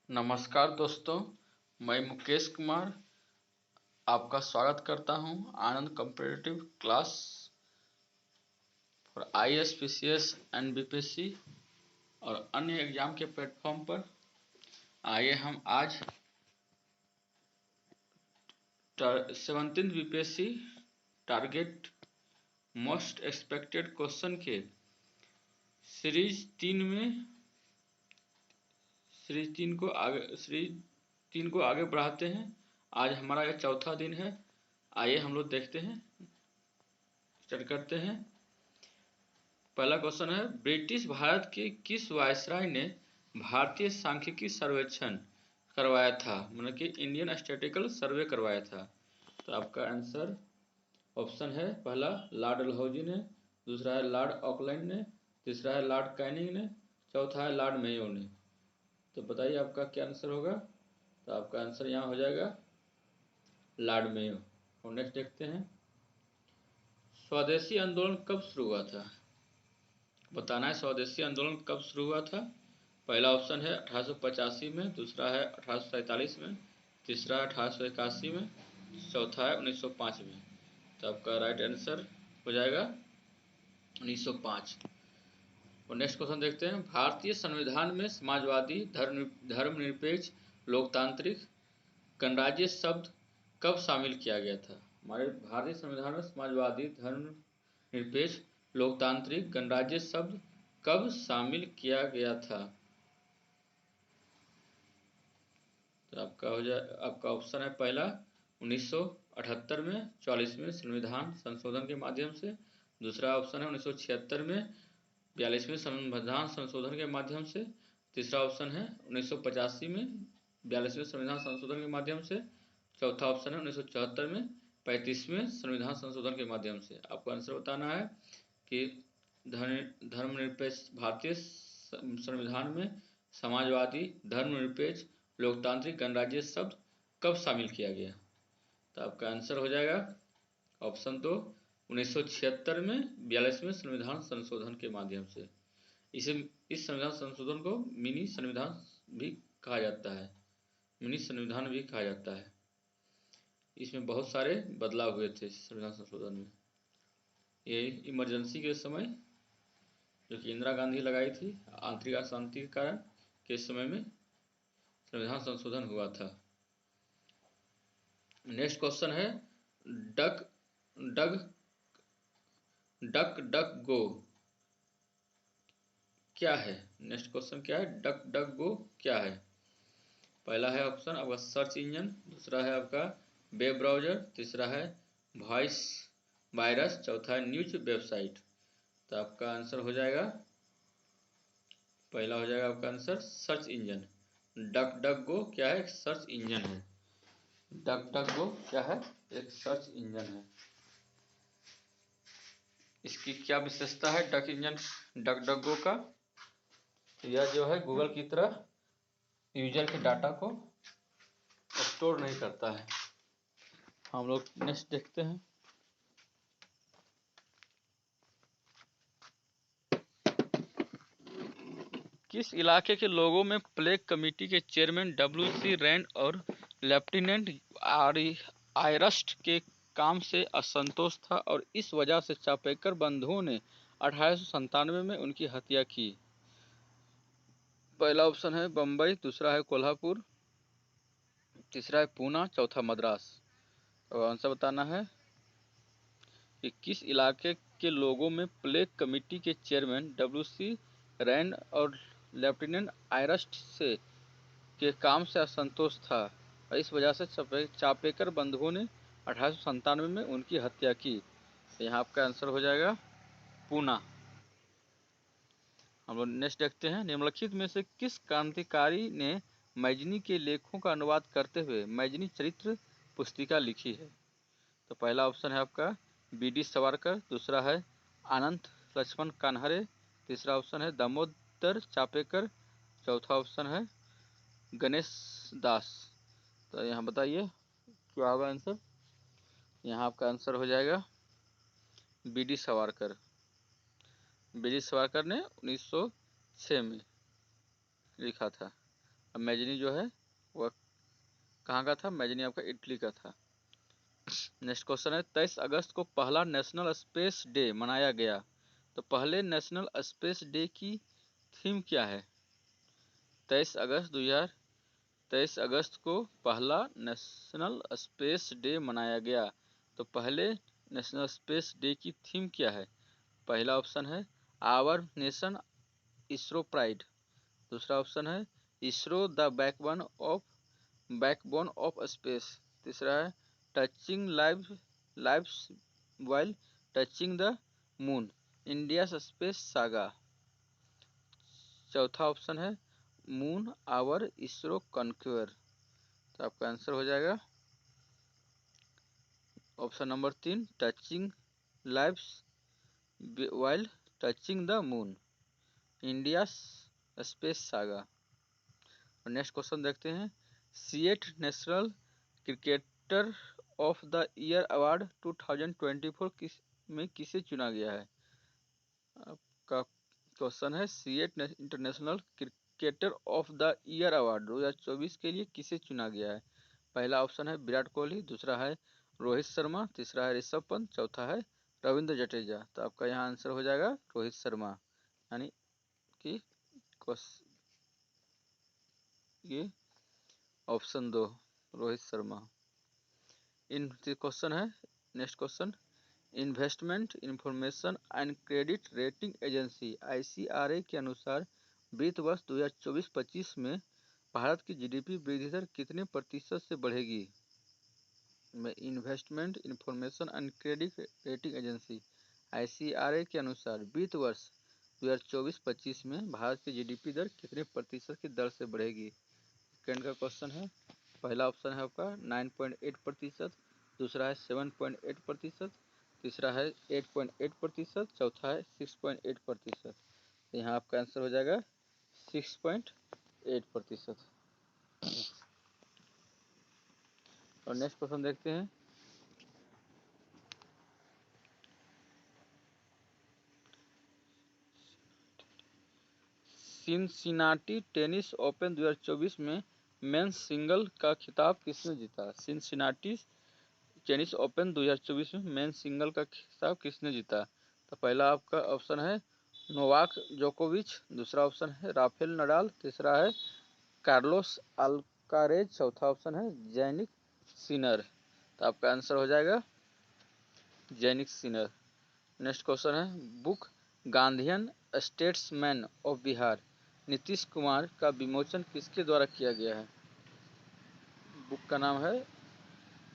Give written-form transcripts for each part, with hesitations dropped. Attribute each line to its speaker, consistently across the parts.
Speaker 1: नमस्कार दोस्तों, मैं मुकेश कुमार आपका स्वागत करता हूं Anand competitive class for IAS, PCS and BPSC और अन्य एग्जाम के प्लेटफॉर्म पर। आइए हम आज 17th BPSC target most expected question के सीरीज 3 को आगे बढ़ाते हैं। आज हमारा यह चौथा दिन है। आइए हम लोग देखते हैं, स्टार्ट करते हैं। पहला क्वेश्चन है, ब्रिटिश भारत के किस वायसराय ने भारतीय सांख्यिकी सर्वेक्षण करवाया था, मतलब कि इंडियन स्टैटिस्टिकल सर्वे करवाया था। तो आपका आंसर ऑप्शन है, पहला लॉर्ड डलहौजी ने, दूसरा है लॉर्ड ऑकलैंड ने, तीसरा है लॉर्ड कैनिंग ने, चौथा है लॉर्ड मेयो ने। तो बताइए आपका क्या आंसर होगा। तो आपका आंसर यहाँ हो जाएगा लॉर्ड मेयो। और नेक्स्ट देखते हैं, स्वदेशी आंदोलन कब शुरू हुआ था। बताना है स्वदेशी आंदोलन कब शुरू हुआ था। पहला ऑप्शन है 1885 में, दूसरा है 1847 में, तीसरा है 1881 में, चौथा है 1905 में। तो आपका राइट आंसर हो जाएगा 1905। और नेक्स्ट क्वेश्चन देखते हैं, भारतीय संविधान में समाजवादी, धर्मनिरपेक्ष, लोकतांत्रिक, गणराज्य शब्द कब शामिल किया गया था। हमारे भारतीय संविधान में समाजवादी, धर्मनिरपेक्ष, लोकतांत्रिक, गणराज्य शब्द कब शामिल किया गया था। तो आपका ऑप्शन है, पहला 1978 में 44वें संविधान संशोधन के माध्यम से, दूसरा ऑप्शन है 1976 में 42वें संविधान संशोधन के माध्यम से, तीसरा ऑप्शन है 1985 में 42वें संविधान संशोधन के माध्यम से, चौथा ऑप्शन है 1974 में 35वें संविधान संशोधन के माध्यम से। आपको आंसर बताना है कि धर्मनिरपेक्ष भारतीय संविधान में समाजवादी, धर्मनिरपेक्ष, लोकतांत्रिक, गणराज्य शब्द कब शामिल किया गया। तो आपका आंसर हो जाएगा ऑप्शन 2 1976 में 42वें संविधान संशोधन के माध्यम से। इस संविधान संशोधन को मिनी संविधान भी कहा जाता है, मिनी संविधान भी कहा जाता है। इसमें बहुत सारे बदलाव हुए थे संविधान संशोधन में। ये इमरजेंसी के समय जो कि इंदिरा गांधी लगाई थी आंतरिक अशांति के कारण के समय में संविधान संशोधन हुआ था। नेक्स्ट क्वेश्चन है, डक डक गो क्या है। नेक्स्ट क्वेश्चन क्या है, डक गो क्या है। पहला है ऑप्शन आपका सर्च इंजन, दूसरा है आपका वेब ब्राउजर, तीसरा है वॉइस वायरस, चौथा है न्यूज वेबसाइट। तो आपका आंसर हो जाएगा, पहला हो जाएगा आपका आंसर सर्च इंजन। डक गो क्या है, एक सर्च इंजन है। डक गो क्या है, एक सर्च इंजन है। इसकी क्या विशेषता है डक गो का। यह जो है गूगल की तरह यूजर के डाटा को स्टोर नहीं करता है। हम लोग नेक्स्ट देखते हैं, किस इलाके के लोगों में प्लेग कमेटी के चेयरमैन डब्ल्यू.सी. रैंड और लेफ्टिनेंट आयरस्ट के काम से असंतोष था और इस वजह से चापेकर बंधुओं ने 1897 में उनकी हत्या की। पहला ऑप्शन है बम्बई, दूसरा है कोल्हापुर, तीसरा है पूना, चौथा मद्रास। और आंसर बताना है कि किस इलाके के लोगों में प्लेग कमेटी के चेयरमैन डब्ल्यू.सी. रैंड और लेफ्टिनेंट आयरस्ट से के काम से असंतोष था और इस वजह से चापेकर बंधुओं ने 1897 में उनकी हत्या की। तो यहाँ आपका आंसर हो जाएगा पूना। हम लोग नेक्स्ट देखते हैं, निम्नलिखित में से किस क्रांतिकारी ने मैजनी के लेखों का अनुवाद करते हुए मैजनी चरित्र पुस्तिका लिखी है। तो पहला ऑप्शन है आपका बी.डी. सावरकर, दूसरा है अनंत लक्ष्मण कान्हरे, तीसरा ऑप्शन है दामोदर चापेकर, चौथा ऑप्शन है गणेश दास। तो यहाँ बताइए क्या होगा आंसर। यहाँ आपका आंसर हो जाएगा बी.डी. सावरकर। बी.डी. सावरकर ने 1906 में लिखा था। अब मैजनी जो है वह कहाँ का था? मैजनी आपका इटली का था। नेक्स्ट क्वेश्चन है 23 अगस्त को पहला नेशनल स्पेस डे मनाया गया, तो पहले नेशनल स्पेस डे की थीम क्या है? 23 अगस्त को पहला नेशनल स्पेस डे मनाया गया, तो पहले नेशनल स्पेस डे की थीम क्या है? पहला ऑप्शन है आवर नेशन इसरो प्राइड, दूसरा ऑप्शन है ISRO the backbone of space, तीसरा है touching lives while touching the moon, India space saga, चौथा ऑप्शन है मून आवर इसरो कॉन्क्वेयर। तो आपका आंसर हो जाएगा option number 3 touching lives while touching the moon, India space saga. और नेक्स्ट क्वेश्चन देखते हैं CEAT national cricketer of the year award 2024 में किसे चुना गया है? आपका क्वेश्चन है CEAT international cricketer of the year award 2024 के लिए किसे चुना गया है? पहला ऑप्शन है विराट कोहली, दूसरा है रोहित शर्मा, तीसरा है ऋषभ पंत, चौथा है रविंद्र जडेजा। तो आपका यहाँ आंसर हो जाएगा रोहित शर्मा, यानी कि ये ऑप्शन 2 रोहित शर्मा। इन क्वेश्चन है next question investment information and credit rating agency ICRA के अनुसार वित्त वर्ष 2024-25 में भारत की जीडीपी वृद्धि दर कितने प्रतिशत से बढ़ेगी? Investment information and credit rating agency ICRA के अनुसार वित्त वर्ष 2024-25 में भारत की जीडीपी दर कितने प्रतिशत की दर से बढ़ेगी? सेकेंड का क्वेश्चन है, पहला ऑप्शन है आपका 9.8%, दूसरा है 7.8%, तीसरा है 8.8%, चौथा है 6.8%। यहाँ आपका आंसर हो जाएगा 6.8%। और नेक्स्ट क्वेश्चन देखते हैं सिनसिनाटी टेनिस ओपन 2024 में मेंस सिंगल का खिताब किसने जीता? सिनसिनाटी टेनिस ओपन 2024 में मेंस सिंगल का खिताब किसने जीता? तो पहला आपका ऑप्शन है नोवाक जोकोविच, दूसरा ऑप्शन है राफेल नडाल, तीसरा है कार्लोस अल्कारेज, चौथा ऑप्शन है जैनिक सिनर। तो आपका आंसर हो जाएगा जैनिक सिनर। नेक्स्ट क्वेश्चन है book Gandhian statesman of Bihar Nitish Kumar का विमोचन किसके द्वारा किया गया है? बुक का नाम है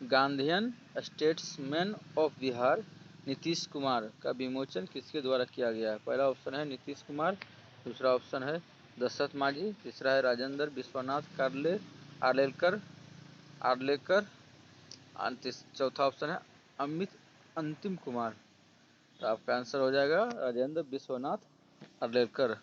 Speaker 1: Gandhian statesman of Bihar Nitish Kumar का विमोचन किसके द्वारा किया गया है? पहला ऑप्शन है नीतीश कुमार, दूसरा ऑप्शन है दशरथ मांझी, तीसरा है राजेंद्र विश्वनाथ आर्लेकर, चौथा ऑप्शन है अमित अंतिम कुमार। तो आपका आंसर हो जाएगा राजेंद्र विश्वनाथ आर्लेकर।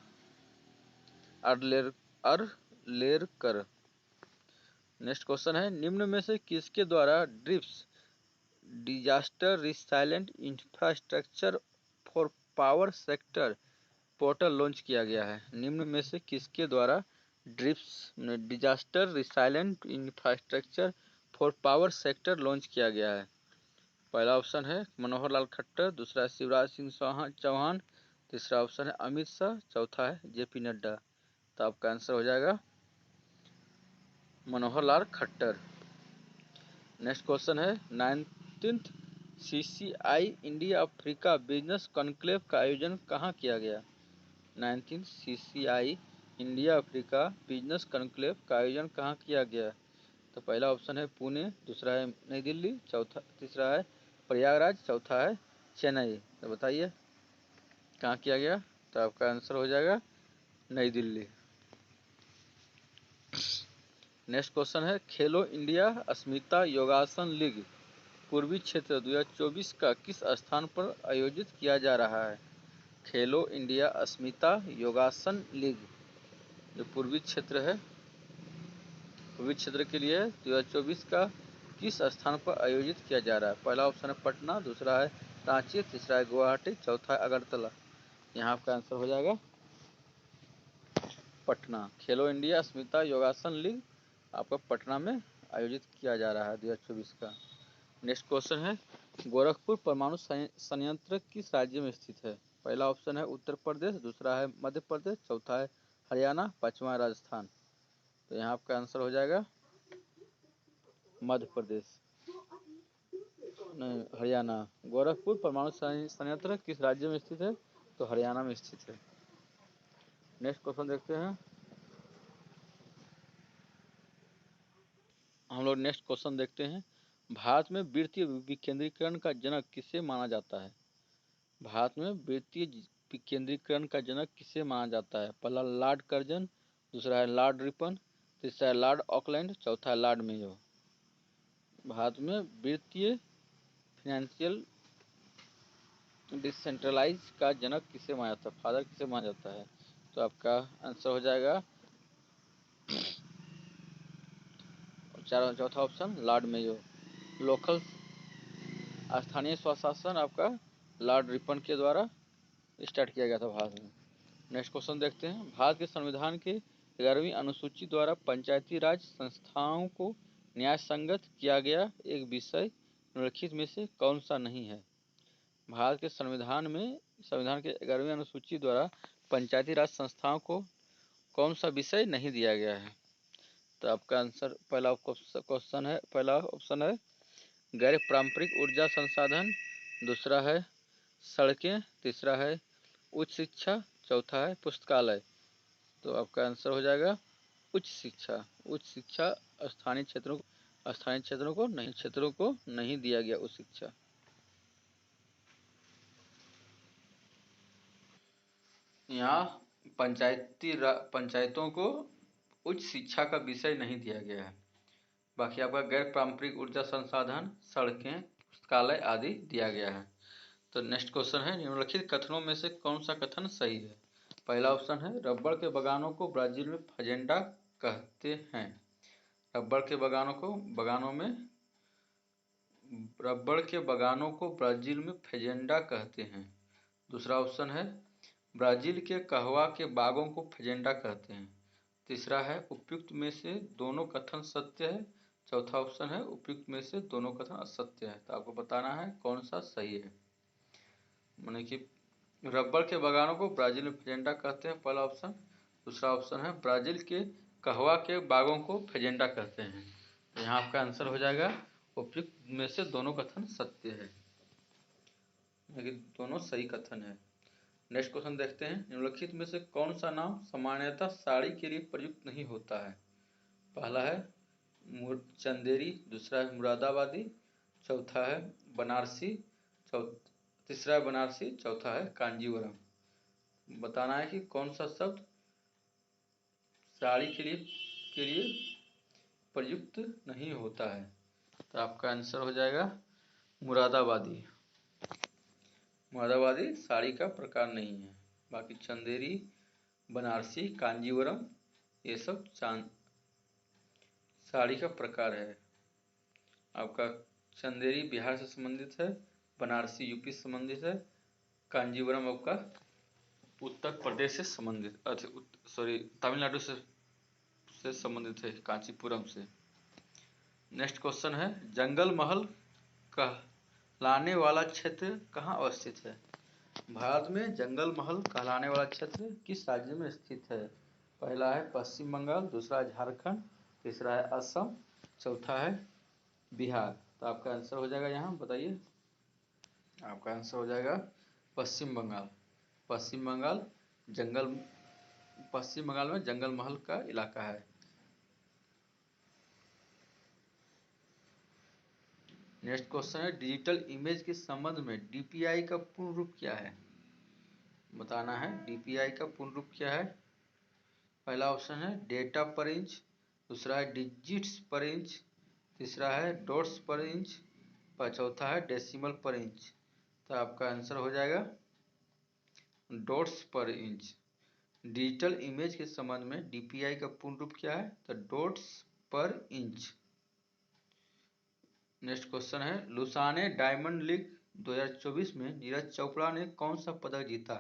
Speaker 1: नेक्स्ट क्वेश्चन है निम्न में से किसके द्वारा drips disaster resilient infrastructure for power sector portal launch किया गया है? निम्न में से किसके द्वारा drips disaster resilient infrastructure for power sector launch किया गया है? पहला ऑप्शन है मनोहर लाल खट्टर, दूसरा है शिवराज सिंह चौहान, तीसरा ऑप्शन है अमित शाह, चौथा है जेपी नड्डा। तो आपका आंसर हो जाएगा मनोहर लाल खट्टर। नेक्स्ट क्वेश्चन है 19th CCI India Africa business conclave का आयोजन कहाँ किया गया? 19th CCI India Africa business conclave का आयोजन कहाँ किया गया? तो पहला ऑप्शन है पुणे, दूसरा है नई दिल्ली, तीसरा है प्रयागराज, चौथा है चेन्नई। तो बताइए कहाँ किया गया? तो आपका आंसर हो जाएगा नई दिल्ली। नेक्स्ट क्वेश्चन है खेलो इंडिया अस्मिता योगासन लीग पूर्वी क्षेत्र 2024 का किस स्थान पर आयोजित किया जा रहा है? खेलो इंडिया अस्मिता योगासन लीग जो पूर्वी क्षेत्र है, पूर्वी क्षेत्र के लिए 2024 का किस स्थान पर आयोजित किया जा रहा है? पहला ऑप्शन है पटना, दूसरा है रांची, तीसरा है गुवाहाटी, चौथा है अगरतला। यहाँ आपका आंसर हो जाएगा पटना। खेलो इंडिया स्मिता योगासन लीग आपका पटना में आयोजित किया जा रहा है 2024 का। नेक्स्ट क्वेश्चन है, गोरखपुर परमाणु संयंत्र किस राज्य में स्थित है? पहला ऑप्शन है उत्तर प्रदेश, दूसरा है मध्य प्रदेश, चौथा है हरियाणा, पांचवा है राजस्थान। तो यहाँ आपका आंसर हो जाएगा मध्य प्रदेश, नहीं हरियाणा। गोरखपुर परमाणु संयंत्र किस राज्य में स्थित है? तो हरियाणा में स्थित है। नेक्स्ट क्वेश्चन देखते हैं हम लोग। नेक्स्ट क्वेश्चन देखते हैं, भारत में वित्तीय विकेंद्रीकरण का जनक किसे माना जाता है? भारत में वित्तीय विकेंद्रीकरण का जनक किसे माना जाता है? पहला लॉर्ड कर्जन, दूसरा है लॉर्ड रिपन, तीसरा है लॉर्ड ऑकलैंड, चौथा है लॉर्ड मेयो। भारत में वित्तीय फाइनेंशियल डिसेंट्रलाइज का जनक किसे माना जाता है, फादर किसे माना जाता है? तो आपका आंसर हो जाएगा चौथा ऑप्शन लॉर्ड मेयो। लोकल स्थानीय स्वशासन आपका लॉर्ड रिपन के द्वारा स्टार्ट किया गया था भारत में। नेक्स्ट क्वेश्चन देखते हैं, भारत के संविधान के 11वीं अनुसूची द्वारा पंचायती राज संस्थाओं को न्याय संगत किया गया एक विषय निम्नलिखित में से कौन सा नहीं है? भारत के संविधान के 11वीं अनुसूची द्वारा पंचायती राज संस्थाओं को कौन सा विषय नहीं दिया गया है? तो आपका आंसर पहला ऑप्शन है गैर पारंपरिक ऊर्जा संसाधन, दूसरा है सड़कें, तीसरा है उच्च शिक्षा, चौथा है पुस्तकालय। तो आपका आंसर हो जाएगा उच्च शिक्षा। उच्च शिक्षा स्थानीय क्षेत्रों को नहीं दिया गया उच्च शिक्षा। यहाँ पंचायतों को उच्च शिक्षा का विषय नहीं दिया गया है। बाकी आपका गैर पारंपरिक ऊर्जा संसाधन, सड़कें, पुस्तकालय आदि दिया गया है। तो नेक्स्ट क्वेश्चन है, निम्नलिखित कथनों में से कौन सा कथन सही है? पहला ऑप्शन है रबड़ के बागानों को ब्राजील में फजेंडा कहते हैं। रबड़ के बागानों को ब्राजील में फजेंडा कहते हैं। दूसरा ऑप्शन है ब्राजील के कहवा के बागों को फजेंडा कहते हैं। तीसरा है उपयुक्त में से दोनों कथन सत्य है। चौथा ऑप्शन है उपयुक्त में से दोनों कथन असत्य है। तो आपको बताना है कौन सा सही है। माने कि रबड़ के बागानों को ब्राजील में फजेंडा कहते हैं, पहला ऑप्शन। दूसरा ऑप्शन है ब्राजील के कहवा के बागों को फजेंडा कहते हैं। तो यहाँ आपका आंसर हो जाएगा उपयुक्त में से दोनों कथन सत्य है, लेकिन दोनों सही कथन है। नेक्स्ट क्वेश्चन देखते हैं, निम्नलिखित में से कौन सा नाम सामान्यतः साड़ी के लिए प्रयुक्त नहीं होता है? पहला है चंदेरी, दूसरा है मुरादाबादी, चौथा है बनारसी, तीसरा है बनारसी, चौथा है कांजीवरम। बताना है कि कौन सा शब्द साड़ी के लिए प्रयुक्त नहीं होता है। तो आपका आंसर हो जाएगा मुरादाबादी। मुरादाबादी साड़ी का प्रकार नहीं है। बाकी चंदेरी, बनारसी, कांजीवरम ये सब साड़ी का प्रकार है। आपका चंदेरी बिहार से संबंधित है, बनारसी यूपी से संबंधित है, कांजीवरम आपका उत्तर प्रदेश से संबंधित तमिलनाडु से संबंधित है, कांचीपुरम से। नेक्स्ट क्वेश्चन है, जंगल महल कहलाने वाला क्षेत्र कहाँ अवस्थित है? भारत में जंगल महल कहलाने वाला क्षेत्र किस राज्य में स्थित है? पहला है पश्चिम बंगाल, दूसरा है झारखंड, तीसरा है असम, चौथा है बिहार। तो आपका आंसर हो जाएगा, यहाँ बताइए। आपका आंसर हो जाएगा पश्चिम बंगाल। पश्चिम बंगाल में जंगल महल का इलाका है। नेक्स्ट क्वेश्चन है, डिजिटल इमेज के संबंध में डीपीआई का पूर्ण रूप क्या है? बताना है डीपीआई का पूर्ण रूप क्या है। पहला ऑप्शन है डेटा पर इंच, दूसरा है डिजिट्स पर इंच, तीसरा है डॉट्स पर इंच, चौथा है डेसिमल पर इंच। तो आपका आंसर हो जाएगा डॉट्स पर इंच। डिजिटल इमेज के संबंध में डीपीआई का पूर्ण रूप क्या है? तो डॉट्स पर इंच। नेक्स्ट क्वेश्चन है, लुसाने डायमंड लीग 2024 में नीरज चोपड़ा ने कौन सा पदक जीता?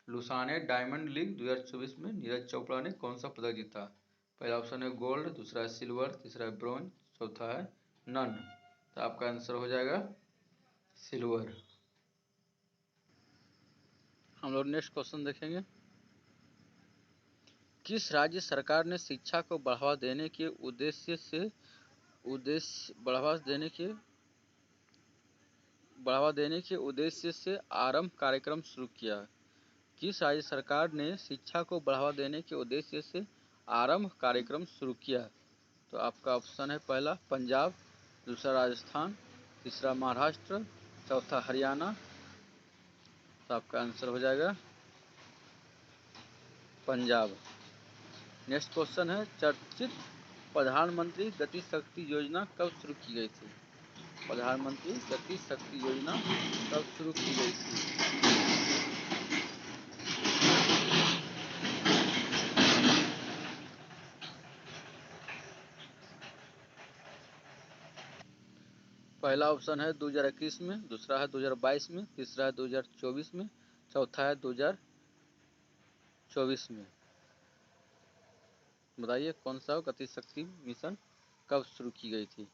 Speaker 1: लुसाने डायमंड लीग 2024 में नीरज चोपड़ा ने कौन सा पदक जीता? पहला ऑप्शन है गोल्ड, दूसरा है सिल्वर, तीसरा है ब्रॉन्ज, चौथा है नन। तो आपका आंसर हो जाएगा सिल्वर। हम लोग नेक्स्ट क्वेश्चन देखेंगे। किस राज्य सरकार ने शिक्षा को बढ़ावा देने के उद्देश्य से आरंभ कार्यक्रम शुरू किया? किस राज्य सरकार ने शिक्षा को बढ़ावा देने के उद्देश्य से आरंभ कार्यक्रम शुरू किया? तो आपका ऑप्शन है पहला पंजाब, दूसरा राजस्थान, तीसरा महाराष्ट्र, चौथा हरियाणा। तो आपका आंसर हो जाएगा पंजाब। नेक्स्ट क्वेश्चन है, चर्चित प्रधानमंत्री गति शक्ति योजना कब शुरू की गई थी? प्रधानमंत्री गति शक्ति योजना कब शुरू की गई थी? पहला ऑप्शन है 2021 में, दूसरा है 2022 में, तीसरा है 2024 में, चौथा है 2024 में। बताइए कौन सा गति शक्ति मिशन कब शुरू की गई थी?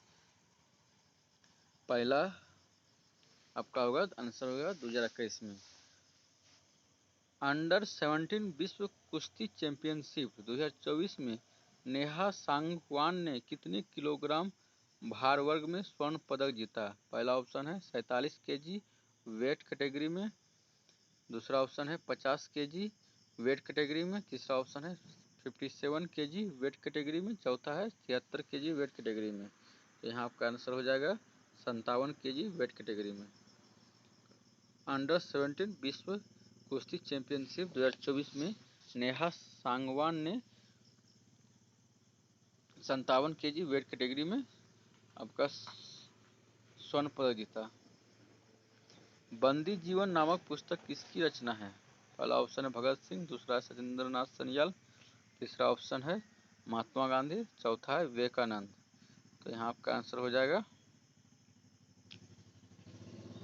Speaker 1: पहला आपका होगा आंसर होगा 2021 में। अंडर 17 विश्व कुश्ती चैंपियनशिप 2024 में नेहा सांगवान ने कितने किलोग्राम भार वर्ग में स्वर्ण पदक जीता? पहला ऑप्शन है 47 केजी वेट कैटेगरी में, दूसरा ऑप्शन है 50 केजी वेट कैटेगरी में, तीसरा ऑप्शन है 57 केजी वेट कैटेगरी में, चौथा है 73 केजी वेट कैटेगरी में। तो यहाँ आपका आंसर हो जाएगा 57 केजी वेट कैटेगरी में। अंडर 17 विश्व कुश्ती चैंपियनशिप 2024 में नेहा सांगवान ने 57 केजी वेट कैटेगरी में आपका स्वर्ण पदक जीता। बंदी जीवन नामक पुस्तक किसकी रचना है? पहला ऑप्शन है भगत सिंह, दूसरा है सत्येंद्र नाथ सन्याल, तीसरा ऑप्शन है महात्मा गांधी, चौथा है विवेकानंद। तो यहाँ आपका आंसर हो जाएगा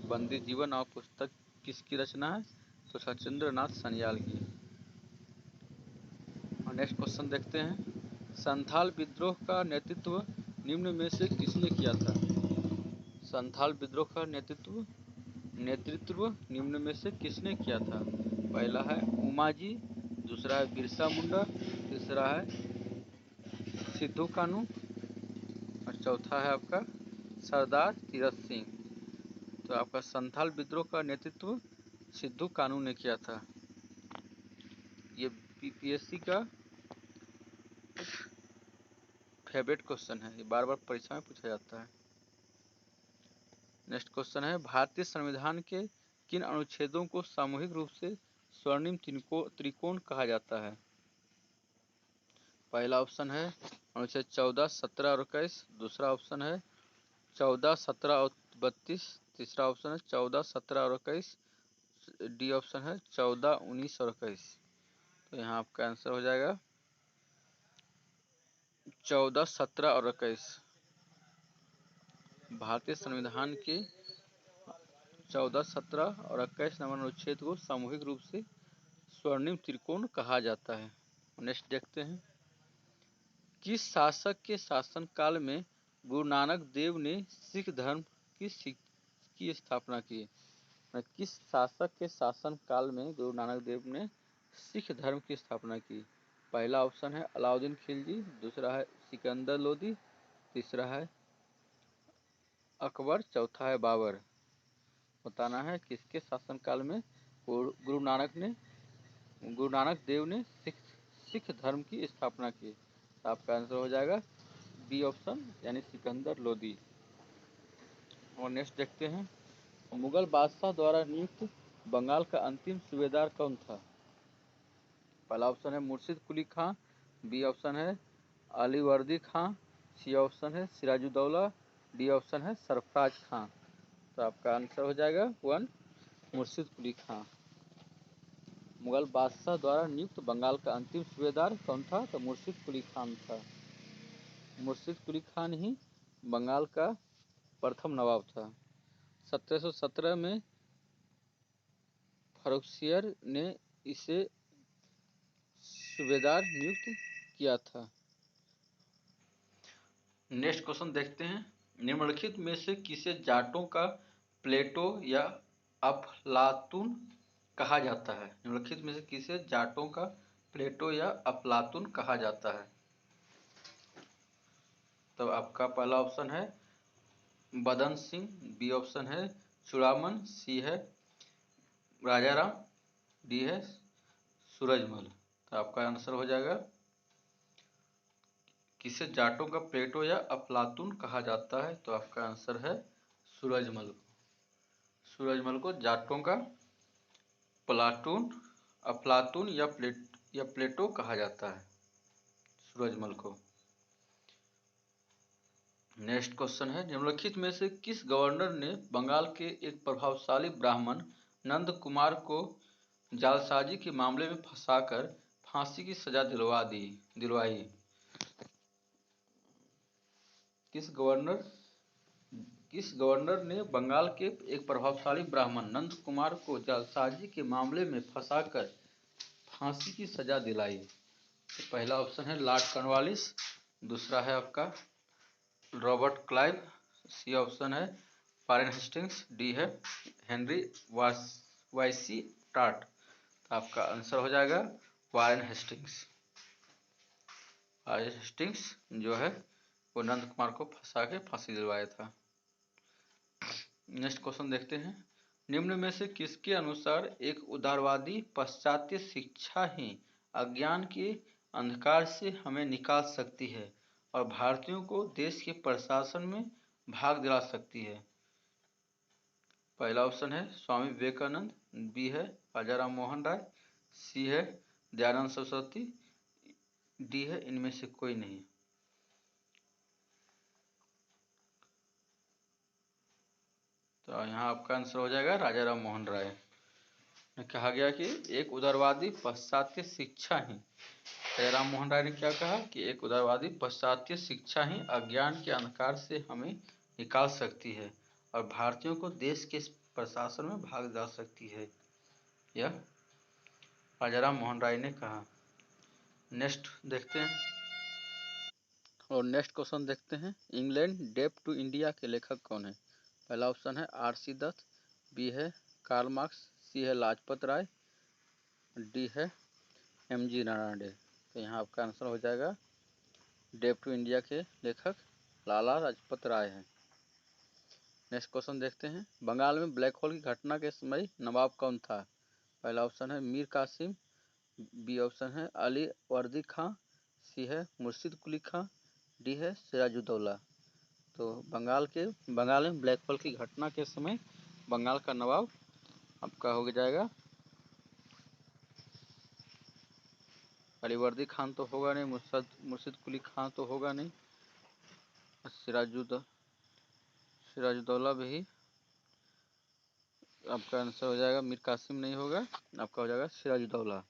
Speaker 1: बंदी जीवन नामक पुस्तक किसकी रचना है? तो सत्येंद्र नाथ सन्याल की। और नेक्स्ट क्वेश्चन देखते हैं, संथाल विद्रोह का नेतृत्व निम्न में से किसने किया था? संथाल विद्रोह का नेतृत्व निम्न में से किसने किया था? पहला है उमाजी, दूसरा है बिरसा मुंडा, तीसरा है सिद्धू कानू और चौथा है आपका सरदार तीरथ सिंह। तो आपका संथाल विद्रोह का नेतृत्व सिद्धू कानू ने किया था। ये बीपीएससी का फेवरेट क्वेश्चन है, ये बार बार परीक्षा में पूछा जाता है। नेक्स्ट क्वेश्चन है, भारतीय संविधान के किन अनुच्छेदों को सामूहिक रूप से स्वर्णिम त्रिकोण कहा जाता है? पहला ऑप्शन है अनुच्छेद 14, 17 और 21, दूसरा ऑप्शन है 14, 17 और 32, तीसरा ऑप्शन है 14, 17 और 21, डी ऑप्शन है 14, 19 और 21। तो यहाँ आपका आंसर हो जाएगा 14, 17 और 21। भारतीय संविधान के 14, 17 और 21 नंबर अनुच्छेद को सामूहिक रूप से स्वर्णिम त्रिकोण कहा जाता है। नेक्स्ट देखते हैं, किस शासक के शासनकाल में गुरु नानक देव ने सिख धर्म की स्थापना की? किस शासक के शासनकाल में गुरु नानक देव ने सिख धर्म की स्थापना की? पहला ऑप्शन है अलाउद्दीन खिलजी, दूसरा है सिकंदर लोदी, तीसरा है अकबर, चौथा है बाबर। बताना है किसके शासनकाल में गुरु नानक देव ने सिख धर्म की स्थापना की। तो आपका आंसर हो जाएगा बी ऑप्शन यानी सिकंदर लोदी। और नेक्स्ट देखते हैं, मुगल बादशाह द्वारा नियुक्त बंगाल का अंतिम सूबेदार कौन था? पहला ऑप्शन है मुर्शिद कुली खां, बी ऑप्शन है अलीवर्दी खां, सी ऑप्शन है सिराजुद्दौला, डी ऑप्शन है सरफराज खां। तो आपका आंसर हो जाएगा 1 मुर्शिद कुली खां। मुगल बादशाह द्वारा नियुक्त बंगाल का अंतिम सूबेदार कौन था? तो मुर्शिद कुली खान था। मुर्शिद कुली खान ही बंगाल का प्रथम नवाब था। 1717 में फर्रुखसियर ने इसे सूबेदार नियुक्त किया था। नेक्स्ट क्वेश्चन देखते हैं, निम्नलिखित में से किसे जाटों का प्लेटो या अफलातून कहा जाता है? निम्नलिखित में से किसे जाटों का प्लेटो या अफलातून कहा जाता है? तो आपका पहला ऑप्शन है बदन सिंह, बी ऑप्शन है चूड़ामन, सी है राजाराम, डी है सूरजमल। तो आपका आंसर हो जाएगा किसे जाटों का प्लेटो या अफलातून कहा जाता है? तो आपका आंसर है सूरजमल। सूरजमल को जाटों का प्लाटून, अफलातून या प्लेटो कहा जाता है, सूरजमल को। नेक्स्ट क्वेश्चन है, निम्नलिखित में से किस गवर्नर ने बंगाल के एक प्रभावशाली ब्राह्मण नंद कुमार को जालसाजी के मामले में फंसाकर फांसी की सजा दिलवाई? किस गवर्नर ने बंगाल के एक प्रभावशाली ब्राह्मण नंद कुमार को जालसाजी के मामले में फंसाकर फांसी की सजा दिलाई? तो पहला ऑप्शन है लॉर्ड कॉर्नवालिस, दूसरा है आपका रॉबर्ट क्लाइव, सी ऑप्शन है वारेन हेस्टिंग्स, डी है हेनरी वाइसी टाट। आपका आंसर हो जाएगा वारेन हेस्टिंग्स। वारेन हेस्टिंग्स जो है वो नंद कुमार को फंसा के फांसी दिलवाया था। नेक्स्ट क्वेश्चन देखते हैं, निम्न में से किसके अनुसार एक उदारवादी पाश्चात्य शिक्षा ही अज्ञान के अंधकार से हमें निकाल सकती है और भारतीयों को देश के प्रशासन में भाग दिला सकती है? पहला ऑप्शन है स्वामी विवेकानंद, बी है राजाराम मोहन राय, सी है दयानंद सरस्वती, डी है इनमें से कोई नहीं। तो यहाँ आपका आंसर हो जाएगा राजाराम मोहन राय। कहा गया कि एक उदारवादी पाश्चात्य शिक्षा ही, राजाराम मोहन राय ने क्या कहा कि एक उदारवादी पाश्चात्य शिक्षा ही अज्ञान के अंधकार से हमें निकाल सकती है और भारतीयों को देश के प्रशासन में भाग दिला सकती है, यह राजाराम मोहन राय ने कहा। नेक्स्ट देखते हैं, और नेक्स्ट क्वेश्चन देखते हैं, इंग्लैंड डेप टू इंडिया के लेखक कौन है? पहला ऑप्शन है आर.सी. दत्त, बी है कार्ल मार्क्स, सी है लाजपत राय, डी है एम.जी. रानडे। तो यहाँ आपका आंसर हो जाएगा डेप टू इंडिया के लेखक लाला लाजपत राय हैं। नेक्स्ट क्वेश्चन देखते हैं, बंगाल में ब्लैक होल की घटना के समय नवाब कौन था? पहला ऑप्शन है मीर कासिम, बी ऑप्शन है अली वर्दी खां, सी है मुर्शिद कुली खां, डी है सिराजुद्दौला। तो बंगाल में ब्लैक होल की घटना के समय बंगाल का नवाब आपका हो जाएगा अली वर्दी खान तो होगा नहीं, मुर्शिद कुली खां तो होगा नहीं, सिराजुद्दौला भी आपका आंसर हो जाएगा, मीर कासिम नहीं होगा, आपका हो जाएगा सिराजुद्दौला।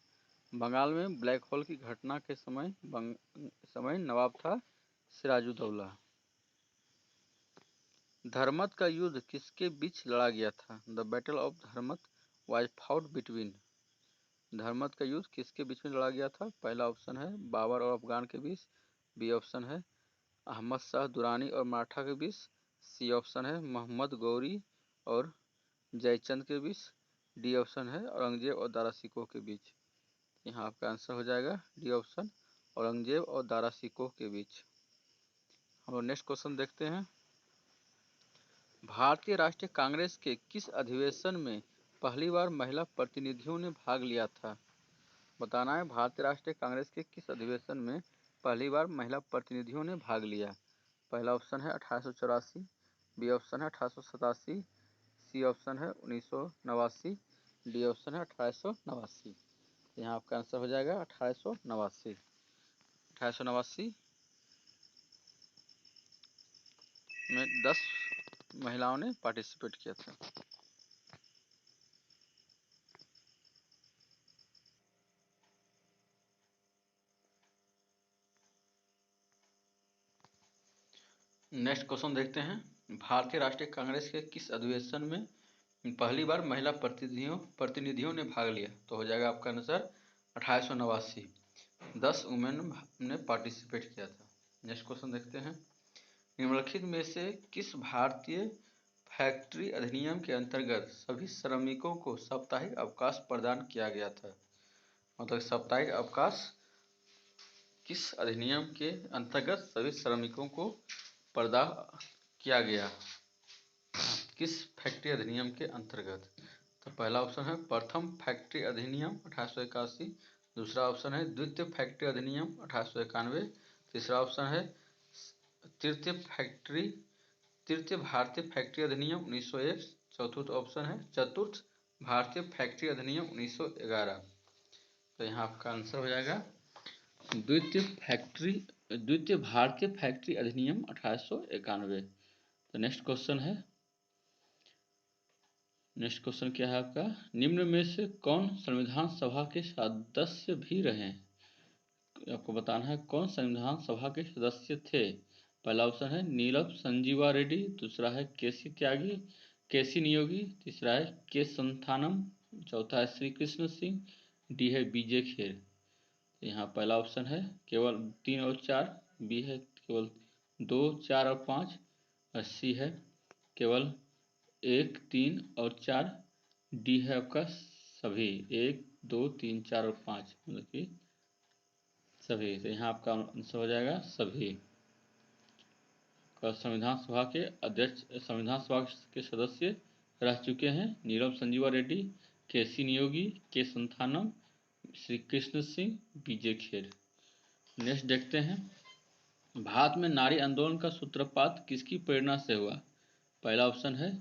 Speaker 1: बंगाल में ब्लैक होल की घटना के समय नवाब था सिराजुद्दौला। धर्मत का युद्ध किसके बीच लड़ा गया था? The battle of Dharmat was fought between. Dharmat का युद्ध किसके बीच में लड़ा गया था? पहला ऑप्शन है बाबर और अफगान के बीच, बी ऑप्शन है अहमद शाह दुरानी और मराठा के बीच, सी ऑप्शन है मोहम्मद गौरी और जयचंद के बीच, डी ऑप्शन है औरंगजेब और दारा सिकोह के बीच। यहाँ आपका आंसर हो जाएगा डी ऑप्शन, औरंगजेब और दारा सिकोह के बीच। हम लोग नेक्स्ट क्वेश्चन देखते हैं, भारतीय राष्ट्रीय कांग्रेस के किस अधिवेशन में पहली बार महिला प्रतिनिधियों ने भाग लिया था? बताना है भारतीय राष्ट्रीय कांग्रेस के किस अधिवेशन में पहली बार महिला प्रतिनिधियों ने भाग लिया? पहला ऑप्शन है 1884, बी ऑप्शन है 1887, सी ऑप्शन है 1989, डी ऑप्शन है 1889। यहाँ आपका आंसर हो जाएगा 1889। 1889 में 10 महिलाओं ने पार्टिसिपेट किया था। नेक्स्ट क्वेश्चन देखते हैं, भारतीय राष्ट्रीय कांग्रेस के किस अधिवेशन में पहली बार महिला प्रतिनिधियों ने भाग लिया, तो हो जाएगा आपका आंसर 1889। 10 वुमेन ने पार्टिसिपेट किया था। नेक्स्ट क्वेश्चन देखते हैं। निम्नलिखित में से किस भारतीय फैक्ट्री अधिनियम के अंतर्गत सभी श्रमिकों को साप्ताहिक अवकाश प्रदान किया गया था? मतलब साप्ताहिक अवकाश किस अधिनियम के अंतर्गत सभी श्रमिकों को प्रदान किया गया, किस फैक्ट्री अधिनियम के अंतर्गत? तो पहला ऑप्शन है प्रथम फैक्ट्री अधिनियम 1881, दूसरा ऑप्शन है द्वितीय फैक्ट्री अधिनियम 1891, तीसरा ऑप्शन है तृतीय भारतीय फैक्ट्री अधिनियम 1901, चौथा ऑप्शन है चतुर्थ भारतीय फैक्ट्री अधिनियम 1911। तो यहाँ आपका आंसर हो जाएगा द्वितीय भारतीय फैक्ट्री अधिनियम 1891। तो नेक्स्ट क्वेश्चन क्या है आपका? निम्न में से कौन संविधान सभा के सदस्य भी रहे? आपको बताना है कौन संविधान सभा के सदस्य थे। पहला ऑप्शन है नीलम संजीवा रेड्डी, दूसरा है केसी नियोगी, तीसरा है के संथानम, चौथा है श्री कृष्ण सिंह, डी है बीजे खेर। तो यहाँ पहला ऑप्शन है केवल 3 और 4, बी है केवल 2, 4 और 5, और सी है केवल 1, 3 और 4, डी है आपका सभी 1, 2, 3, 4 और 5, मतलब कि सभी। तो यहाँ आपका आंसर हो जाएगा सभी। संविधान सभा के सदस्य रह चुके हैं नीलम संजीवा रेड्डी, केसी नियोगी, के संथानम, श्री कृष्ण सिंह, बीजे खेर। नेक्स्ट देखते हैं। भारत में नारी आंदोलन का सूत्रपात किसकी प्रेरणा से हुआ? पहला ऑप्शन है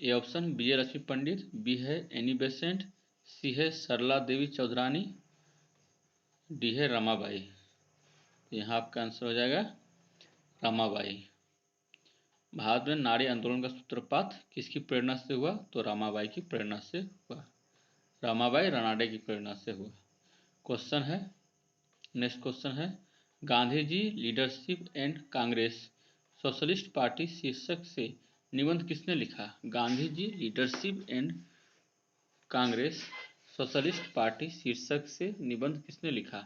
Speaker 1: A option Vijay Lakshmi Pandit, B है एनी बेसेंट, सी है सरला देवी चौधरानी, डी है रमाबाई। तो यहाँ आपका आंसर हो जाएगा रमाबाई। भारत में नारी आंदोलन का सूत्रपात किसकी प्रेरणा से हुआ? तो रमाबाई की प्रेरणा से हुआ, रमाबाई रनाडे की प्रेरणा से हुआ। नेक्स्ट क्वेश्चन है Gandhi ji leadership and Congress socialist party शीर्षक से निबंध किसने लिखा? Gandhi ji leadership and Congress socialist party शीर्षक से निबंध किसने लिखा?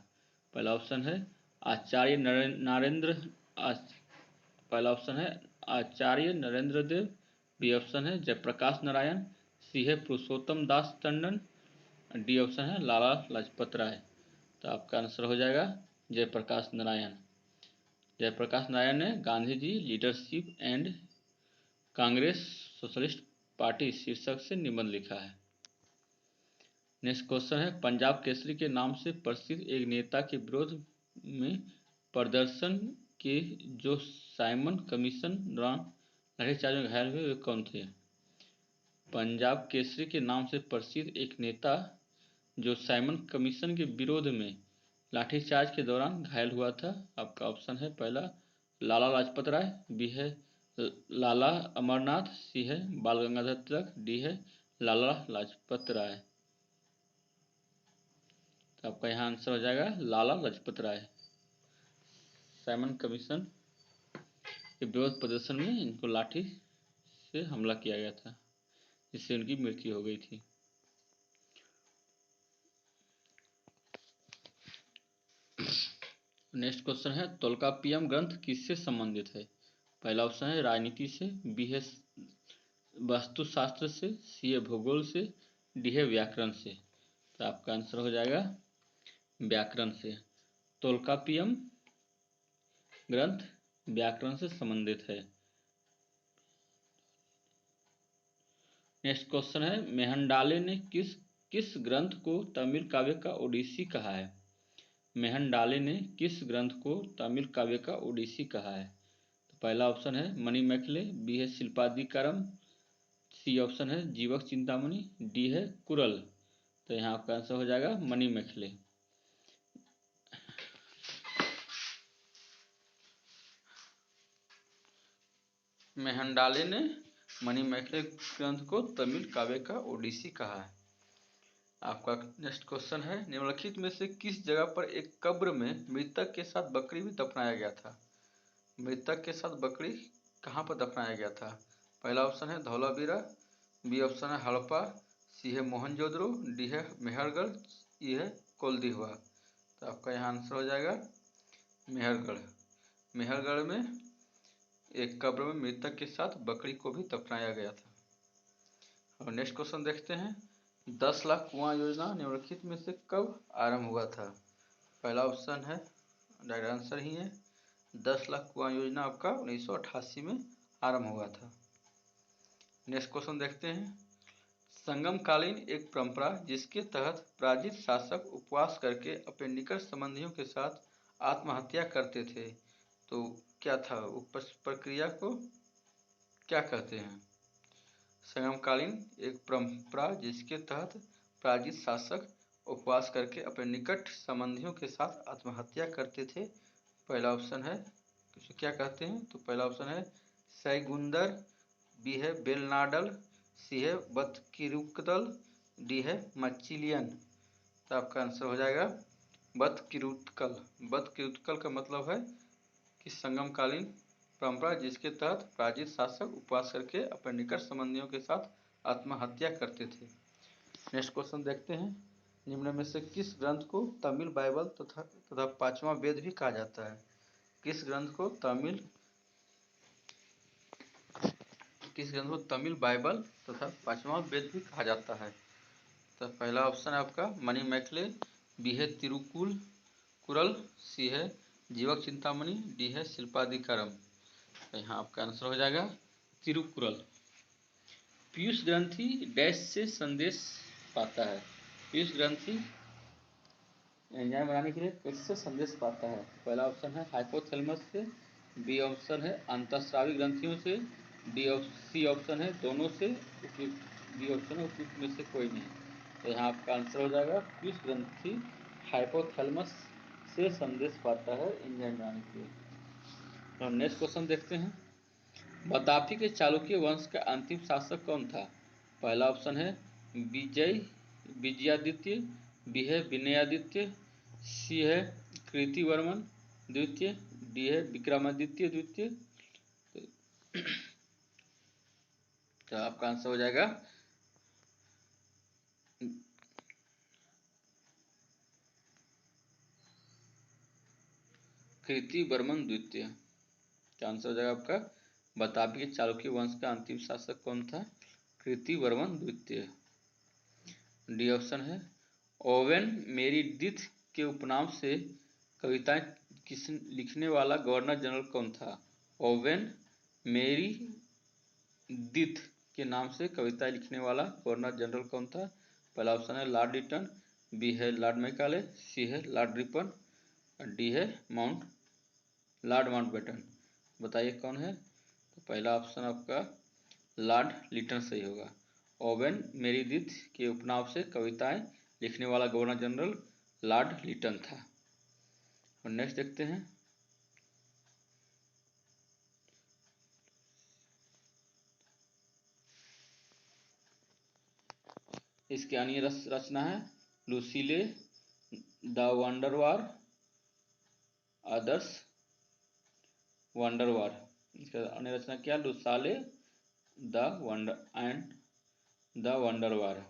Speaker 1: पहला ऑप्शन है आचार्य नरेंद्र पहला ऑप्शन है आचार्य नरेंद्र देव, बी ऑप्शन है जयप्रकाश नारायण, सी है पुरुषोत्तम दास टंडन, डी ऑप्शन है लाला लाजपत राय। तो आपका आंसर हो जाएगा जयप्रकाश नारायण। जयप्रकाश नारायण ने Gandhi ji leadership and Congress socialist party शीर्षक से निबंध लिखा है। नेक्स्ट क्वेश्चन है पंजाब केसरी के नाम से प्रसिद्ध एक नेता के विरोध में प्रदर्शन के जो साइमन कमीशन दौरान लाठीचार्ज में घायल हुए वे कौन थे? पंजाब केसरी के नाम से प्रसिद्ध एक नेता जो साइमन कमीशन के विरोध में लाठीचार्ज के दौरान घायल हुआ था। आपका ऑप्शन है पहला लाला लाजपत राय, बी है लाला अमरनाथ, सी है बाल गंगाधर तिलक, डी है लाला लाजपत राय। तो आपका यहाँ आंसर हो जाएगा लाला लाजपत राय। साइमन कमीशन के विरोध प्रदर्शन में इनको लाठी से हमला किया गया था जिससे उनकी मृत्यु हो गई थी। नेक्स्ट क्वेश्चन है तोल्काप्पियम ग्रंथ किससे संबंधित है? पहला ऑप्शन है राजनीति से, बी है वास्तुशास्त्र से, सी है भूगोल से, डी है व्याकरण से। तो आपका आंसर हो जाएगा व्याकरण से। तोल्काप्पियम ग्रंथ व्याकरण से संबंधित है। नेक्स्ट क्वेश्चन है मेहंडाले ने किस ग्रंथ को तमिल काव्य का ओडिसी कहा है? मेहंडाले ने किस ग्रंथ को तमिल काव्य का ओडिसी कहा है? तो पहला ऑप्शन है मणिमेखले, बी है शिल्पादिकारम, सी ऑप्शन है जीवक चिंतामणि, डी है कुरल। तो यहाँ आपका आंसर हो जाएगा मणिमेखले। मेहंडाले ने मणिमेखले ग्रंथ को तमिल काव्य का ओडिसी कहा है। आपका नेक्स्ट क्वेश्चन है निम्नलिखित में से किस जगह पर एक कब्र में मृतक के साथ बकरी भी दफनाया गया था? मृतक के साथ बकरी कहाँ पर दफनाया गया था? पहला ऑप्शन है धौलावीरा, बी ऑप्शन है हड़प्पा, सी है मोहनजोदड़ो, डी है मेहरगढ़, ई है कोलदिहवा। तो आपका यहाँ आंसर हो जाएगा मेहरगढ़। मेहरगढ़ में एक कब्र में मृतक के साथ बकरी को भी दफनाया गया था। और नेक्स्ट क्वेश्चन देखते हैं, 10 लाख कुआं योजना निम्नलिखित में से कब आरंभ हुआ था? पहला ऑप्शन है, डायरेक्ट आंसर ही है, 10 लाख कुआं योजना आपका 1988 में आरंभ हुआ था। नेक्स्ट क्वेश्चन देखते हैं, संगमकालीन एक परंपरा जिसके तहत पराजित शासक उपवास करके अपने निकट संबंधियों के साथ आत्महत्या करते थे, तो क्या था? उस प्रक्रिया को क्या कहते हैं? संगमकालीन एक परंपरा जिसके तहत पराजित शासक उपवास करके अपने निकट संबंधियों के साथ आत्महत्या करते थे। पहला ऑप्शन है, इसे क्या कहते हैं? तो पहला ऑप्शन है सैगुंदर, बी है बेलनाडल, सी है बतकिरुक्कल, डी है मचिलियन। तो आपका आंसर हो जाएगा बतकिरुक्कल। बतकिरुक्कल का मतलब है कि संगमकालीन परंपरा जिसके तहत पराजित शासक उपवास करके अपने निकट संबंधियों के साथ आत्महत्या करते थे। नेक्स्ट क्वेश्चन देखते हैं, निम्न में से किस ग्रंथ को तमिल बाइबल तथा पांचवा वेद भी कहा जाता है? किस ग्रंथ को तमिल बाइबल तथा पांचवा वेद भी कहा जाता है? तो पहला ऑप्शन है आपका मणिमेखले, बी है तिरुकुरल, सी है जीवक चिंतामणि, डी है शिल्पादिकारम। तो यहाँ आपका आंसर हो जाएगा तिरुकुरल। पीयूष ग्रंथि डैश से संदेश पाता है? पीयूष ग्रंथि एंजाइम बनाने के लिए किससे संदेश पाता है? पहला ऑप्शन है हाइपोथैलेमस से, बी ऑप्शन है अंतःस्रावी ग्रंथियों से, सी ऑप्शन है दोनों से, डी ऑप्शन है उपयुक्त में से कोई नहीं। तो यहाँ आपका आंसर हो जाएगा पीयूष ग्रंथि हाइपोथैलेमस से संदेश पाता है एंजाइम बनाने के लिए। तो नेक्स्ट क्वेश्चन देखते हैं, वातापी के चालुक्य वंश का अंतिम शासक कौन था? पहला ऑप्शन है विजयादित्य, बी है विनयादित्य, सी है कृतिवर्मन द्वितीय, डी है विक्रमादित्य द्वितीय। तो आपका आंसर हो जाएगा कृतिवर्मन द्वितीय। क्या आंसर हो जाएगा आपका? वातापी के चालुक्य वंश का अंतिम शासक कौन था? कृतिवर्मन द्वितीय। डी ऑप्शन है ओवेन मेरिडिथ के उपनाम से कविताएं लिखने वाला गवर्नर जनरल कौन था? ओवेन मेरिडिथ के नाम से कविताएं लिखने वाला गवर्नर जनरल कौन था? पहला ऑप्शन है लॉर्ड लिटन, बी है लॉर्ड मैकाले, सी है लॉर्ड रिपन, डी है लॉर्ड माउंटबेटन। बताइए कौन है? तो पहला ऑप्शन आपका लॉर्ड लिटन सही होगा। ओवेन मेरिडिथ के उपनाम से कविताएं लिखने वाला गवर्नर जनरल लॉर्ड लिटन था। और नेक्स्ट देखते हैं, इसकी अन्य रचना है लुसीले द वंडरवार, अदर्स वंडरवार। इसका अन्य रचना क्या? लुसाले द वंडरवार।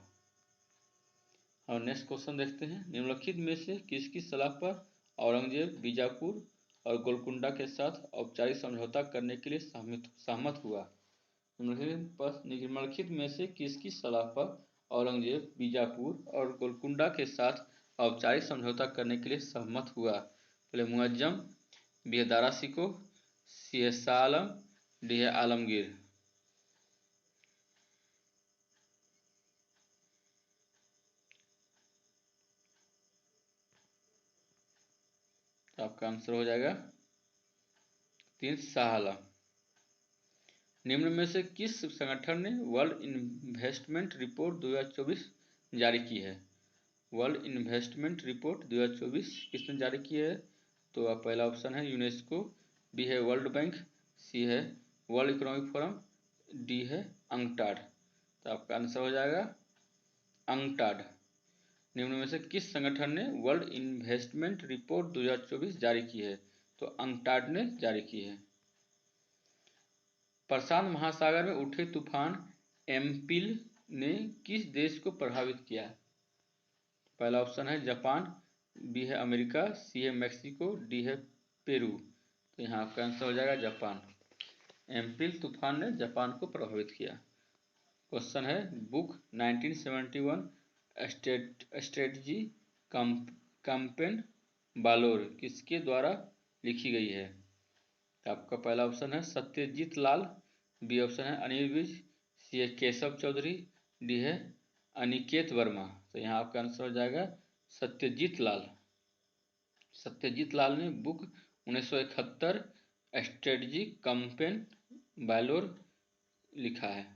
Speaker 1: और नेक्स्ट क्वेश्चन देखते हैं, निम्नलिखित में से किसकी सलाह पर औरंगजेब बीजापुर और गोलकुंडा के साथ औपचारिक समझौता करने के लिए सहमत हुआ? निम्नलिखित में से किसकी सलाह पर औरंगजेब बीजापुर और गोलकुंडा के साथ औपचारिक समझौता करने के लिए सहमत हुआ? पहले मुअज्जम, बी है दारा शिकोह, सी है शाह आलम, डी है आलमगीर। तो आपका आंसर हो जाएगा 3 शाह आलम। निम्न में से किस संगठन ने वर्ल्ड इन्वेस्टमेंट रिपोर्ट 2024 जारी की है? वर्ल्ड इन्वेस्टमेंट रिपोर्ट 2024 किसने जारी की है? तो आप पहला ऑप्शन है यूनेस्को, बी है वर्ल्ड बैंक, सी है वर्ल्ड इकोनॉमिक फोरम, डी है अंगटाड। तो आपका आंसर हो जाएगा अंगटाड। निम्न में से किस संगठन ने वर्ल्ड इन्वेस्टमेंट रिपोर्ट 2024 जारी की है? तो अंगटाड ने जारी की है। प्रशांत महासागर में उठे तूफान एम्पिल ने किस देश को प्रभावित किया? पहला ऑप्शन है जापान, बी है अमेरिका, सी है मैक्सिको, डी है पेरू। तो यहाँ आपका आंसर हो जाएगा जापान। एम्पिल तूफान ने जापान को प्रभावित किया। क्वेश्चन है बुक 1971 स्ट्रेटजी कैंपेन बालोर किसके द्वारा लिखी गई है? तो आपका पहला ऑप्शन है सत्यजीत लाल, बी ऑप्शन है अनिल विज, सी है केशव चौधरी, डी है अनिकेत वर्मा। तो यहाँ आपका आंसर हो जाएगा सत्यजीत लाल। सत्यजीत लाल ने बुक 1971 स्ट्रेटजी कैंपेन बालोर लिखा है।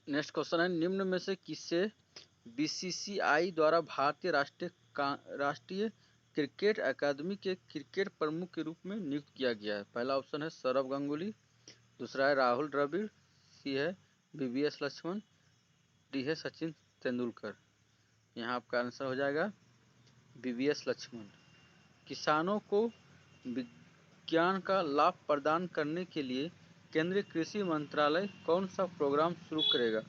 Speaker 1: नेक्स्ट क्वेश्चन है निम्न में से किसे बीसीसीआई द्वारा भारतीय राष्ट्रीय क्रिकेट अकादमी के क्रिकेट प्रमुख के रूप में नियुक्त किया गया है? पहला ऑप्शन है सौरव गांगुली, दूसरा है राहुल द्रविड़, सी है वीवीएस लक्ष्मण, डी है सचिन तेंदुलकर। यहाँ आपका आंसर हो जाएगा वीवीएस लक्ष्मण। किसानों को विज्ञान का लाभ प्रदान करने के लिए केंद्रीय कृषि मंत्रालय कौन सा प्रोग्राम शुरू करेगा?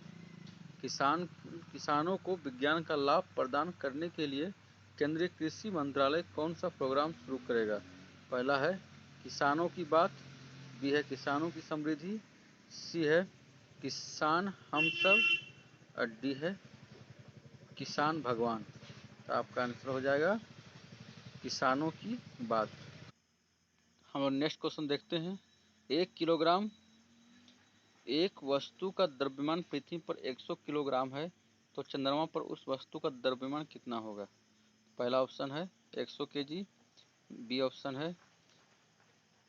Speaker 1: किसानों को विज्ञान का लाभ प्रदान करने के लिए केंद्रीय कृषि मंत्रालय कौन सा प्रोग्राम शुरू करेगा? पहला है किसानों की बात, बी है किसानों की समृद्धि, सी है किसान हम सब और डी है किसान भगवान। तो आपका आंसर हो जाएगा किसानों की बात। हम लोग नेक्स्ट क्वेश्चन देखते हैं। 1 किलोग्राम एक वस्तु का द्रव्यमान पृथ्वी पर 100 किलोग्राम है तो चंद्रमा पर उस वस्तु का द्रव्यमान कितना होगा? पहला ऑप्शन है 100 केजी, बी ऑप्शन है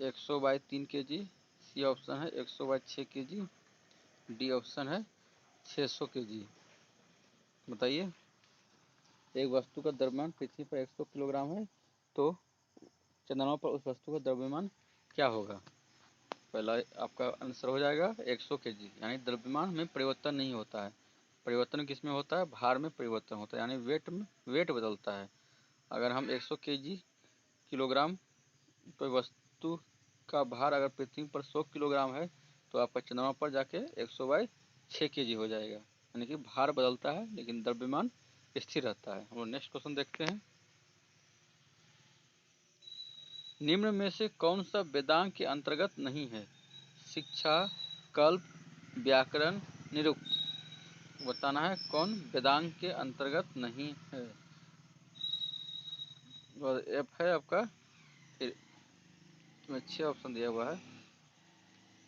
Speaker 1: 100/3 केजी, सी ऑप्शन है 100/6 केजी, डी ऑप्शन है 600 केजी। बताइए, एक वस्तु का द्रव्यमान पृथ्वी पर 100 किलोग्राम है तो चंद्रमा पर उस वस्तु का द्रव्यमान क्या होगा? पहला आपका आंसर हो जाएगा 100 केजी, यानी द्रव्यमान में परिवर्तन नहीं होता है। परिवर्तन किस में होता है? भार में परिवर्तन होता है, यानी वेट बदलता है। अगर हम 100 केजी किलोग्राम कोई वस्तु का भार अगर पृथ्वी पर 100 किलोग्राम है तो आपका चंद्रमा पर जाके 100/6 केजी हो जाएगा, यानी कि भार बदलता है लेकिन द्रव्यमान स्थिर रहता है। हम लोग नेक्स्ट क्वेश्चन देखते हैं। निम्न में से कौन सा वेदांग के अंतर्गत नहीं है? शिक्षा, कल्प, व्याकरण, निरुक्त। बताना है कौन वेदांग के अंतर्गत नहीं है। और एफ है आपका, फिर 6 ऑप्शन दिया हुआ है।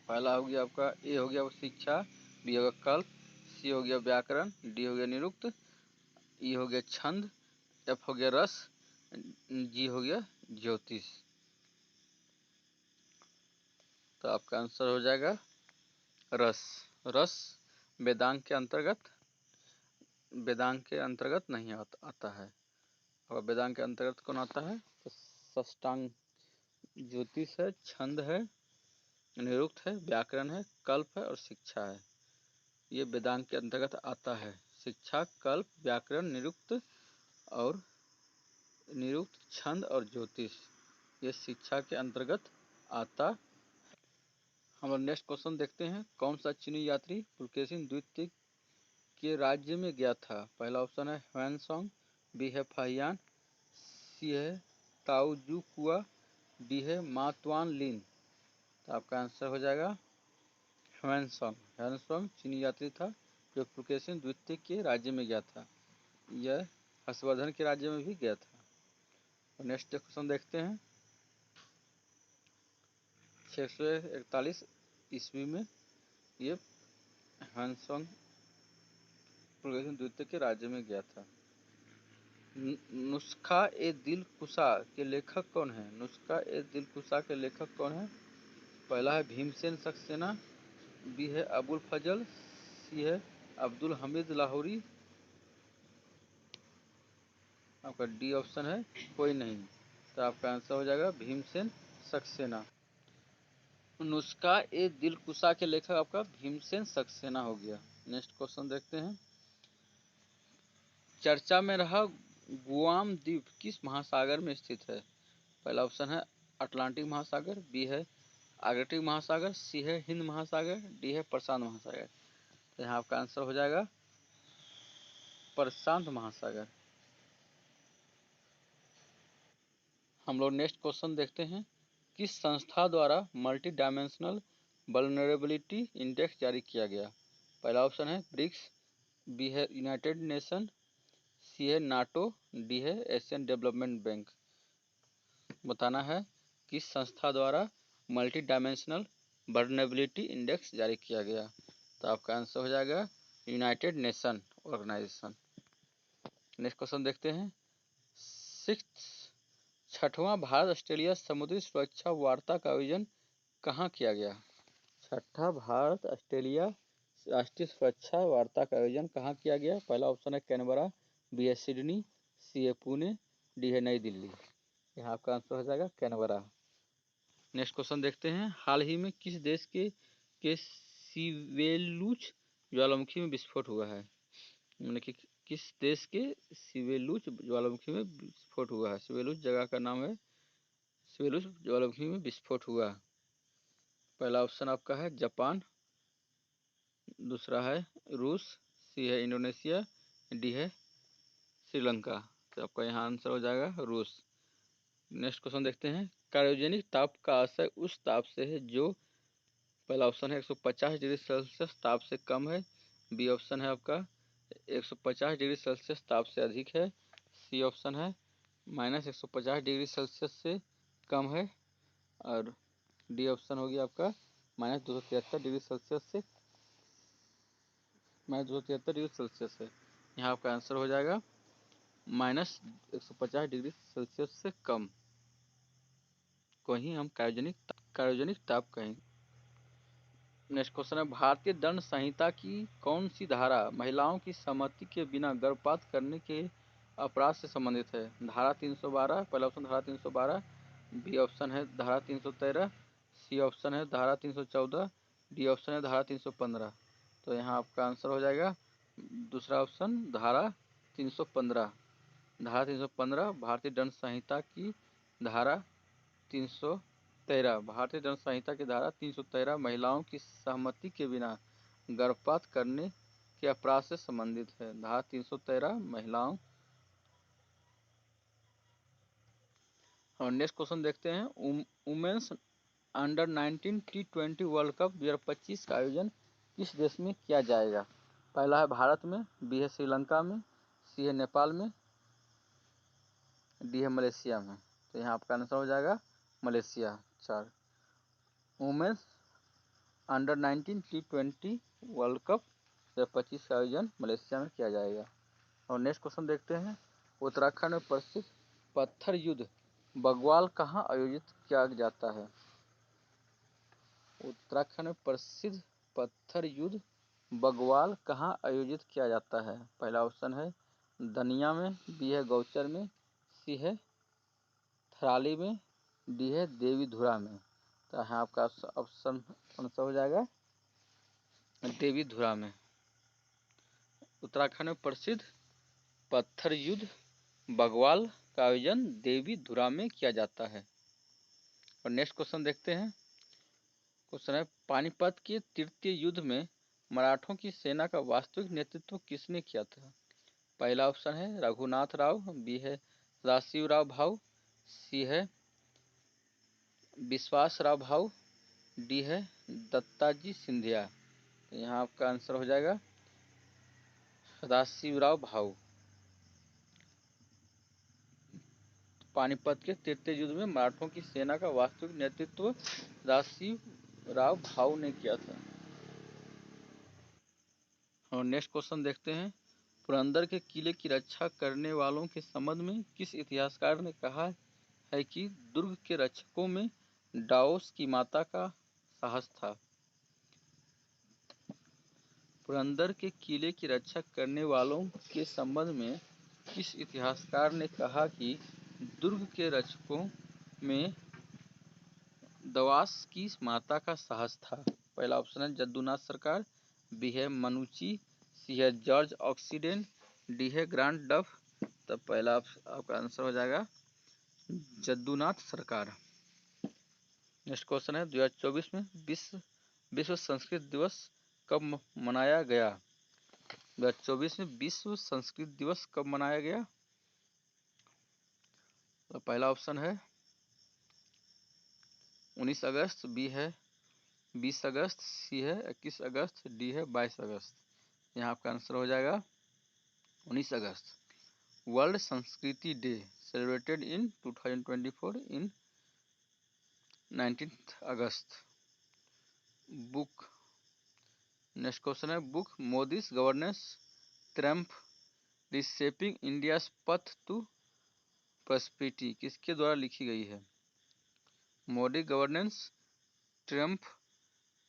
Speaker 1: पहला हो गया आपका ए हो गया शिक्षा, बी हो गया कल्प, सी हो गया व्याकरण, डी हो गया निरुक्त, ई हो गया छंद, एफ हो गया रस, जी हो गया ज्योतिष। तो आपका आंसर हो जाएगा रस। रस वेदांग के अंतर्गत नहीं आता है। और वेदांग के अंतर्गत कौन आता है? तो षष्टांग ज्योतिष है, छंद है, निरुक्त है, व्याकरण है, कल्प है और शिक्षा है। ये वेदांग के अंतर्गत आता है। शिक्षा, कल्प, व्याकरण, निरुक्त, छंद और ज्योतिष ये शिक्षा के अंतर्गत आता। हम लोग नेक्स्ट क्वेश्चन देखते हैं। कौन सा चीनी यात्री पुलकेशिन द्वीप के राज्य में गया था? पहला ऑप्शन है ह्वेनसोंग, बी है फाहियान, सी है ताओजू कुआ, डी है मातुआन लिन। तो आपका आंसर हो जाएगा ह्वेनसोंग। ह्वेनसोंग चीनी यात्री था जो पुलकेशिन द्वीप के राज्य में गया था। यह हर्षवर्धन के राज्य में भी गया था। और नेक्स्ट क्वेश्चन देखते हैं। 641 ईस्वी में ये ह्वेनसोंग पुलकेशिन द्वीप के राज्य में गया था। नुस्खा ए दिल कुशा के लेखक कौन है? नुस्खा ए दिल कुशा के लेखक कौन है? पहला है भीमसेन सक्सेना, बी है अबुल फजल, सी है अब्दुल हमीद लाहौरी, आपका डी ऑप्शन है कोई नहीं। तो आपका आंसर हो जाएगा भीमसेन सक्सेना। नुस्खा ए दिल कुशा के लेखक आपका भीमसेन सक्सेना हो गया। नेक्स्ट क्वेश्चन देखते हैं। चर्चा में रहा गुआम द्वीप किस महासागर में स्थित है? पहला ऑप्शन है अटलांटिक महासागर, बी है आर्कटिक महासागर, सी है हिंद महासागर, डी है प्रशांत महासागर। तो यहाँ आपका आंसर हो जाएगा प्रशांत महासागर। हम लोग नेक्स्ट क्वेश्चन देखते हैं, किस संस्था द्वारा मल्टी डायमेंशनल वल्नरेबिलिटी इंडेक्स जारी किया गया? पहला ऑप्शन है ब्रिक्स, बी है यूनाइटेड नेशन, सी है नाटो, डी है एशियन डेवलपमेंट बैंक। बताना है किस संस्था द्वारा मल्टी डायमेंशनल वल्नरेबिलिटी इंडेक्स जारी किया गया। तो आपका आंसर हो जाएगा United Nation organisation. Next question देखते हैं, छठवां भारत ऑस्ट्रेलिया समुद्री सुरक्षा वार्ता का आयोजन कहाँ किया गया? छठा भारत ऑस्ट्रेलिया राष्ट्रीय सुरक्षा वार्ता का आयोजन कहाँ किया गया? पहला ऑप्शन है कैनबरा, बी है सिडनी, सी है पुणे, डी है नई दिल्ली। यहाँ आपका आंसर हो जाएगा कैनबरा। नेक्स्ट क्वेश्चन देखते हैं, हाल ही में किस देश के सिवेलुच ज्वालामुखी में विस्फोट हुआ है? मैंने कि किस देश के सिवेलुच ज्वालामुखी में विस्फोट हुआ है? सिवेलुच जगह का नाम है, सिवेलुच ज्वालामुखी में विस्फोट हुआ। पहला ऑप्शन आपका है जापान, दूसरा है रूस, सी है इंडोनेशिया, डी है श्रीलंका। तो आपका यहाँ आंसर हो जाएगा रूस। नेक्स्ट क्वेश्चन देखते हैं, क्रायोजेनिक ताप का आशय उस ताप से है जो, पहला ऑप्शन है 150 डिग्री सेल्सियस ताप से कम है, बी ऑप्शन है आपका 150 डिग्री सेल्सियस ताप से अधिक है, सी ऑप्शन है -150 डिग्री सेल्सियस से कम है, और डी ऑप्शन होगी आपका -273 डिग्री सेल्सियस से -273 डिग्री सेल्सियस है। यहाँ आपका आंसर हो जाएगा -150 डिग्री सेल्सियस से कम को ही हम क्रायोजेनिक ताप कहेंगे। नेक्स्ट क्वेश्चन है, भारतीय दंड संहिता की कौन सी धारा महिलाओं की सहमति के बिना गर्भपात करने के अपराध से संबंधित है? धारा 312, पहला ऑप्शन धारा 312, बी ऑप्शन है धारा 313, सी ऑप्शन है धारा 314, डी ऑप्शन है धारा 315। तो यहाँ आपका आंसर हो जाएगा दूसरा ऑप्शन धारा 315। धारा 315 भारतीय दंड संहिता की धारा 313, भारतीय दंड संहिता की धारा 313 महिलाओं की सहमति के बिना गर्भपात करने के अपराध से संबंधित है। धारा 313 महिलाओं। और नेक्स्ट क्वेश्चन देखते हैं, women's under 19 T20 world cup 2025 का आयोजन किस देश में किया जाएगा? पहला है भारत में, बी है श्रीलंका में, सी है नेपाल में, डी है मलेशिया में। तो यहाँ आपका आंसर हो जाएगा Malaysia. 4, women's under 19 T20 world cup 2025 का आयोजन मलेशिया में किया जाएगा। और नेक्स्ट क्वेश्चन देखते हैं, उत्तराखंड में प्रसिद्ध पत्थर युद्ध बग्वाल कहाँ आयोजित किया जाता है? उत्तराखंड में प्रसिद्ध पत्थर युद्ध बग्वाल कहाँ आयोजित किया जाता है? पहला ऑप्शन है दनिया में, बी है गौचर में, सी है थराली में, डी है देवीधुरा में। तो यहाँ आपका ऑप्शन कौन सा हो जाएगा? देवीधुरा में। उत्तराखंड में प्रसिद्ध पत्थर युद्ध बग्वाल का आयोजन देवीधुरा में किया जाता है। और नेक्स्ट क्वेश्चन देखते हैं, क्वेश्चन है, पानीपत के तृतीय युद्ध में मराठों की सेना का वास्तविक नेतृत्व किसने किया था? पहला ऑप्शन है रघुनाथ राव, बी है सदाशिवराव भाऊ, सी है विश्वासराव भाऊ, डी है दत्ताजी सिंधिया। तो यहाँ आपका आंसर हो जाएगा सदाशिवराव भाऊ। पानीपत के तृतीय युद्ध में मराठों की सेना का वास्तविक नेतृत्व सदाशिवराव भाऊ ने किया था। और नेक्स्ट क्वेश्चन देखते हैं, पुरंदर के किले की रक्षा करने वालों के संबंध में किस इतिहासकार ने कहा है कि दुर्ग के रक्षकों में डाओस की माता का साहस था? पुरंदर के किले की रक्षा करने वालों के संबंध में किस इतिहासकार ने कहा कि दुर्ग के रक्षकों में दवास की माता का साहस था? पहला ऑप्शन है जद्दूनाथ सरकार, बी है मनुची, सी है जॉर्ज ऑक्सीडेन, डी है ग्रांड डफ। तब पहला आपका आंसर हो जाएगा जद्दूनाथ सरकार। नेक्स्ट क्वेश्चन है 2024 में विश्व संस्कृत दिवस कब मनाया गया? 2024 में विश्व संस्कृत दिवस कब मनाया गया? तो पहला ऑप्शन है 19 अगस्त, बी है 20 अगस्त, सी है 21 अगस्त, डी है 22 अगस्त। यहाँ आपका आंसर हो जाएगा 19 अगस्त। World Sanskrit day celebrated in 2024 in 19 August. Book, next question है book Modi's governance triumph reshaping India's path to prosperity किसके द्वारा लिखी गई है? Modi governance triumph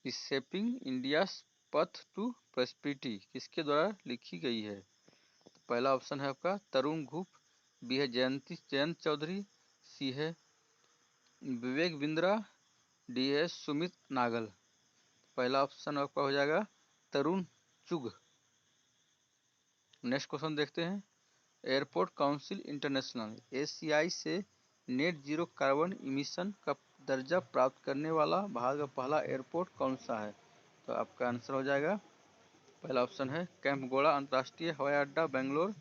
Speaker 1: reshaping India's path to prosperity किसके द्वारा लिखी गई है? तो पहला ऑप्शन है आपका तरुण घुप, बी है जयंत चौधरी, सी है विवेक बिंद्रा, डी है सुमित नागल। पहला ऑप्शन आपका हो जाएगा तरुण चुग। नेक्स्ट क्वेश्चन देखते हैं एयरपोर्ट काउंसिल इंटरनेशनल एशियाई से नेट जीरो कार्बन इमिशन का दर्जा प्राप्त करने वाला भारत का पहला एयरपोर्ट कौन सा है? तो आपका आंसर हो जाएगा पहला ऑप्शन है कैंपगोड़ा अंतर्राष्ट्रीय हवाई अड्डा बेंगलोर,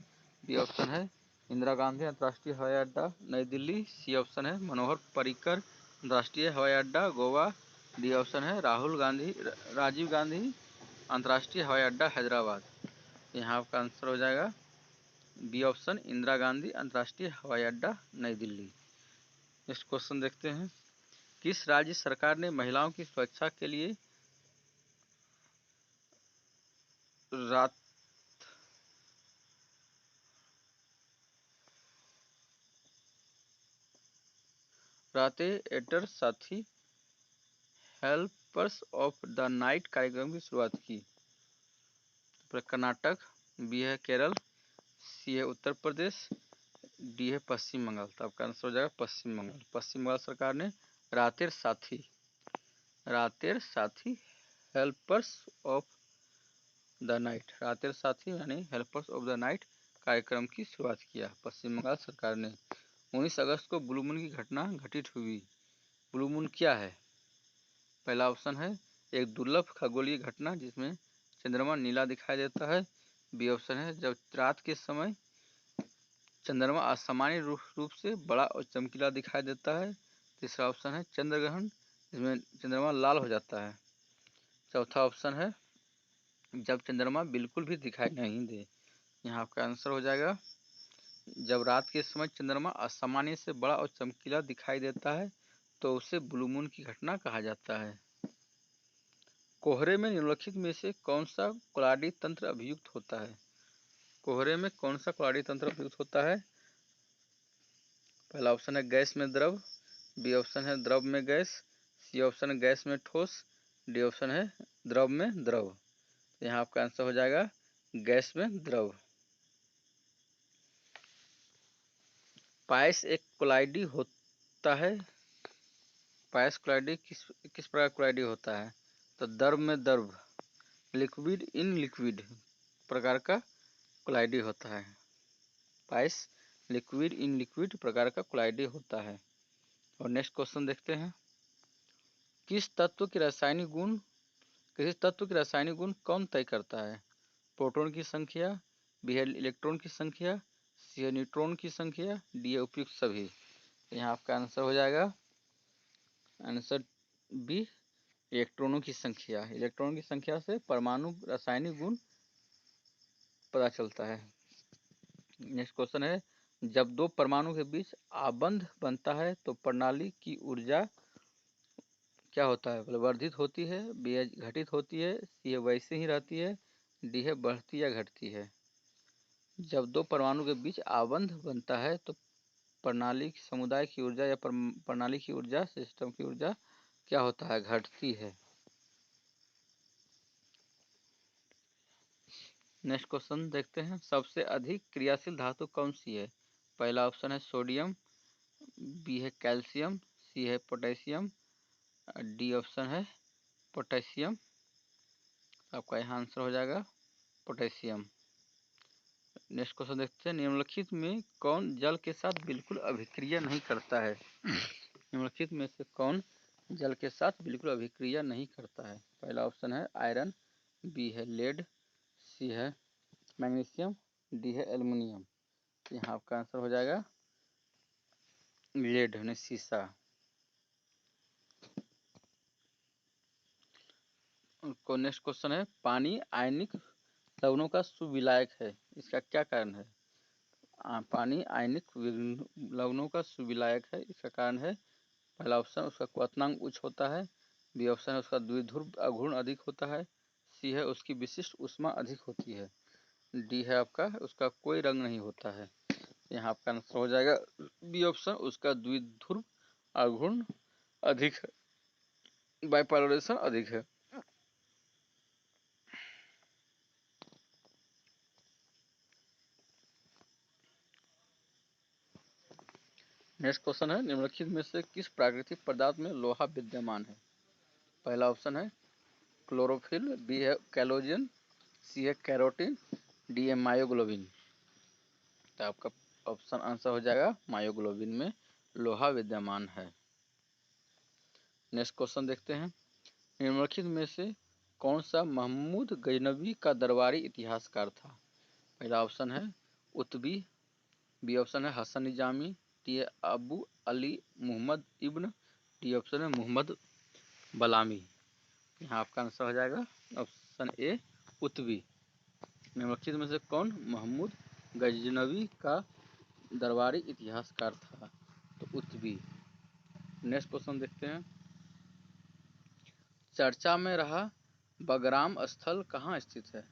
Speaker 1: बी ऑप्शन है इंदिरा गांधी अंतर्राष्ट्रीय हवाई अड्डा नई दिल्ली, सी ऑप्शन है मनोहर पर्रिकर अंतर्राष्ट्रीय हवाई अड्डा गोवा, डी ऑप्शन है राजीव गांधी अंतर्राष्ट्रीय हवाई अड्डा हैदराबाद। यहाँ आपका आंसर हो जाएगा बी ऑप्शन इंदिरा गांधी अंतर्राष्ट्रीय हवाई अड्डा नई दिल्ली। नेक्स्ट क्वेश्चन देखते हैं किस राज्य सरकार ने महिलाओं की सुरक्षा के लिए राते एटर साथी हेल्पर्स ऑफ द नाइट कार्यक्रम की शुरुआत की? कर्नाटक, बी है केरल, सी है उत्तर प्रदेश, डी है पश्चिम बंगाल। तो आपका आंसर हो जाएगा पश्चिम बंगाल। पश्चिम बंगाल सरकार ने रातेर साथी हेल्पर्स ऑफ द नाइट यानी हेल्पर्स ऑफ द नाइट कार्यक्रम की शुरुआत किया पश्चिम बंगाल सरकार ने। 19 अगस्त को ब्लू मून की घटना घटित हुई। ब्लू मून क्या है? पहला ऑप्शन है एक दुर्लभ खगोलीय घटना जिसमें चंद्रमा नीला दिखाई देता है, बी ऑप्शन है जब रात के समय चंद्रमा असामान्य रूप से बड़ा और चमकीला दिखाई देता है, तीसरा ऑप्शन है चंद्र ग्रहण जिसमें चंद्रमा लाल हो जाता है, चौथा ऑप्शन है जब चंद्रमा बिल्कुल भी दिखाई नहीं दे। यहाँ आपका आंसर हो जाएगा जब रात के समय चंद्रमा असामान्य से बड़ा और चमकीला दिखाई देता है तो उसे ब्लू मून की घटना कहा जाता है। कोहरे में निम्नलिखित में से कौन सा कोलाडी तंत्र अभियुक्त होता है? कोहरे में कौन सा कोलाडी तंत्र अभियुक्त होता है? पहला ऑप्शन है गैस में द्रव, बी ऑप्शन है द्रव में गैस, सी ऑप्शन है गैस में ठोस, डी ऑप्शन है द्रव में द्रव। यहाँ आपका आंसर हो जाएगा गैस में द्रव। पायस एक कोलाइडी होता है। पायस कोलाइडी किस प्रकार कोलाइडी होता है? तो द्रव में द्रव लिक्विड इन लिक्विड प्रकार का कोलाइडी होता है। पायस लिक्विड इन लिक्विड प्रकार का कोलाइडी होता है। और नेक्स्ट क्वेश्चन देखते हैं किसी तत्व की रासायनिक गुण कौन तय करता है? प्रोटॉन की संख्या, बी है इलेक्ट्रॉन की संख्या, सी है न्यूट्रॉन की संख्या, डी है उपयुक्त सभी। यहाँ आपका आंसर हो जाएगा आंसर बी इलेक्ट्रॉनों की संख्या। इलेक्ट्रॉन की संख्या से परमाणु रासायनिक गुण पता चलता है। नेक्स्ट क्वेश्चन है जब दो परमाणु के बीच आबंध बनता है तो प्रणाली की ऊर्जा क्या होता है? मतलब वर्धित होती है, बी है घटित होती है, सी है वैसे ही रहती है, डी है बढ़ती या घटती है। जब दो परमाणु के बीच आबंध बनता है तो प्रणाली समुदाय की ऊर्जा या प्रणाली की ऊर्जा सिस्टम की ऊर्जा क्या होता है? घटती है। नेक्स्ट क्वेश्चन देखते हैं सबसे अधिक क्रियाशील धातु कौन सी है? पहला ऑप्शन है सोडियम, बी है कैल्शियम, सी है पोटेशियम, डी ऑप्शन है पोटेशियम। आपका यहाँ आंसर हो जाएगा पोटेशियम। नेक्स्ट क्वेश्चन देखते हैं, निम्नलिखित में कौन जल के साथ बिल्कुल अभिक्रिया नहीं करता है? निम्नलिखित में से कौन जल के साथ बिल्कुल अभिक्रिया नहीं करता है? पहला ऑप्शन है आयरन, बी है लेड, सी है मैग्नीशियम, डी है एल्युमिनियम। यहाँ आपका आंसर हो जाएगा लेड यानी शीशा। नेक्स्ट क्वेश्चन है, पानी आयनिक लवणों का सुविलायक है, इसका क्या कारण है? पानी आयनिक लवणों का सुविलायक है, इसका कारण है पहला ऑप्शन उसका क्वथनांक उच्च होता है, बी ऑप्शन है उसका द्विध्रुव आघूर्ण अधिक होता है, सी है उसकी विशिष्ट ऊष्मा अधिक होती है, डी है आपका उसका कोई रंग नहीं होता है। यहाँ आपका आंसर हो जाएगा बी ऑप्शन उसका द्विध्रुव आघूर्ण अधिक है, बाइपोलराइजेशन अधिक है। नेक्स्ट क्वेश्चन है, निम्नलिखित में से किस प्राकृतिक पदार्थ में लोहा विद्यमान है? पहला ऑप्शन है क्लोरोफिल, बी है कैलोजन, सी है कैरोटीन, डी है मायोग्लोबिन। तो आपका ऑप्शन आंसर हो जाएगा मायोग्लोबिन में लोहा विद्यमान है। नेक्स्ट क्वेश्चन देखते हैं, निम्नलिखित में से कौन सा महमूद गजनवी का दरबारी इतिहासकार था? पहला ऑप्शन है उतबी, बी ऑप्शन है हसन निजामी, डी है अबू अली मोहम्मद इब्न, डी ऑप्शन है मोहम्मद बलामी। यहाँ आपका आंसर हो जाएगा ऑप्शन ए उतबी। निम्नलिखित में से कौन महमूद गजनवी का दरबारी इतिहासकार था? तो उतबी। नेक्स्ट क्वेश्चन देखते हैं, चर्चा में रहा बगराम स्थल कहाँ स्थित है?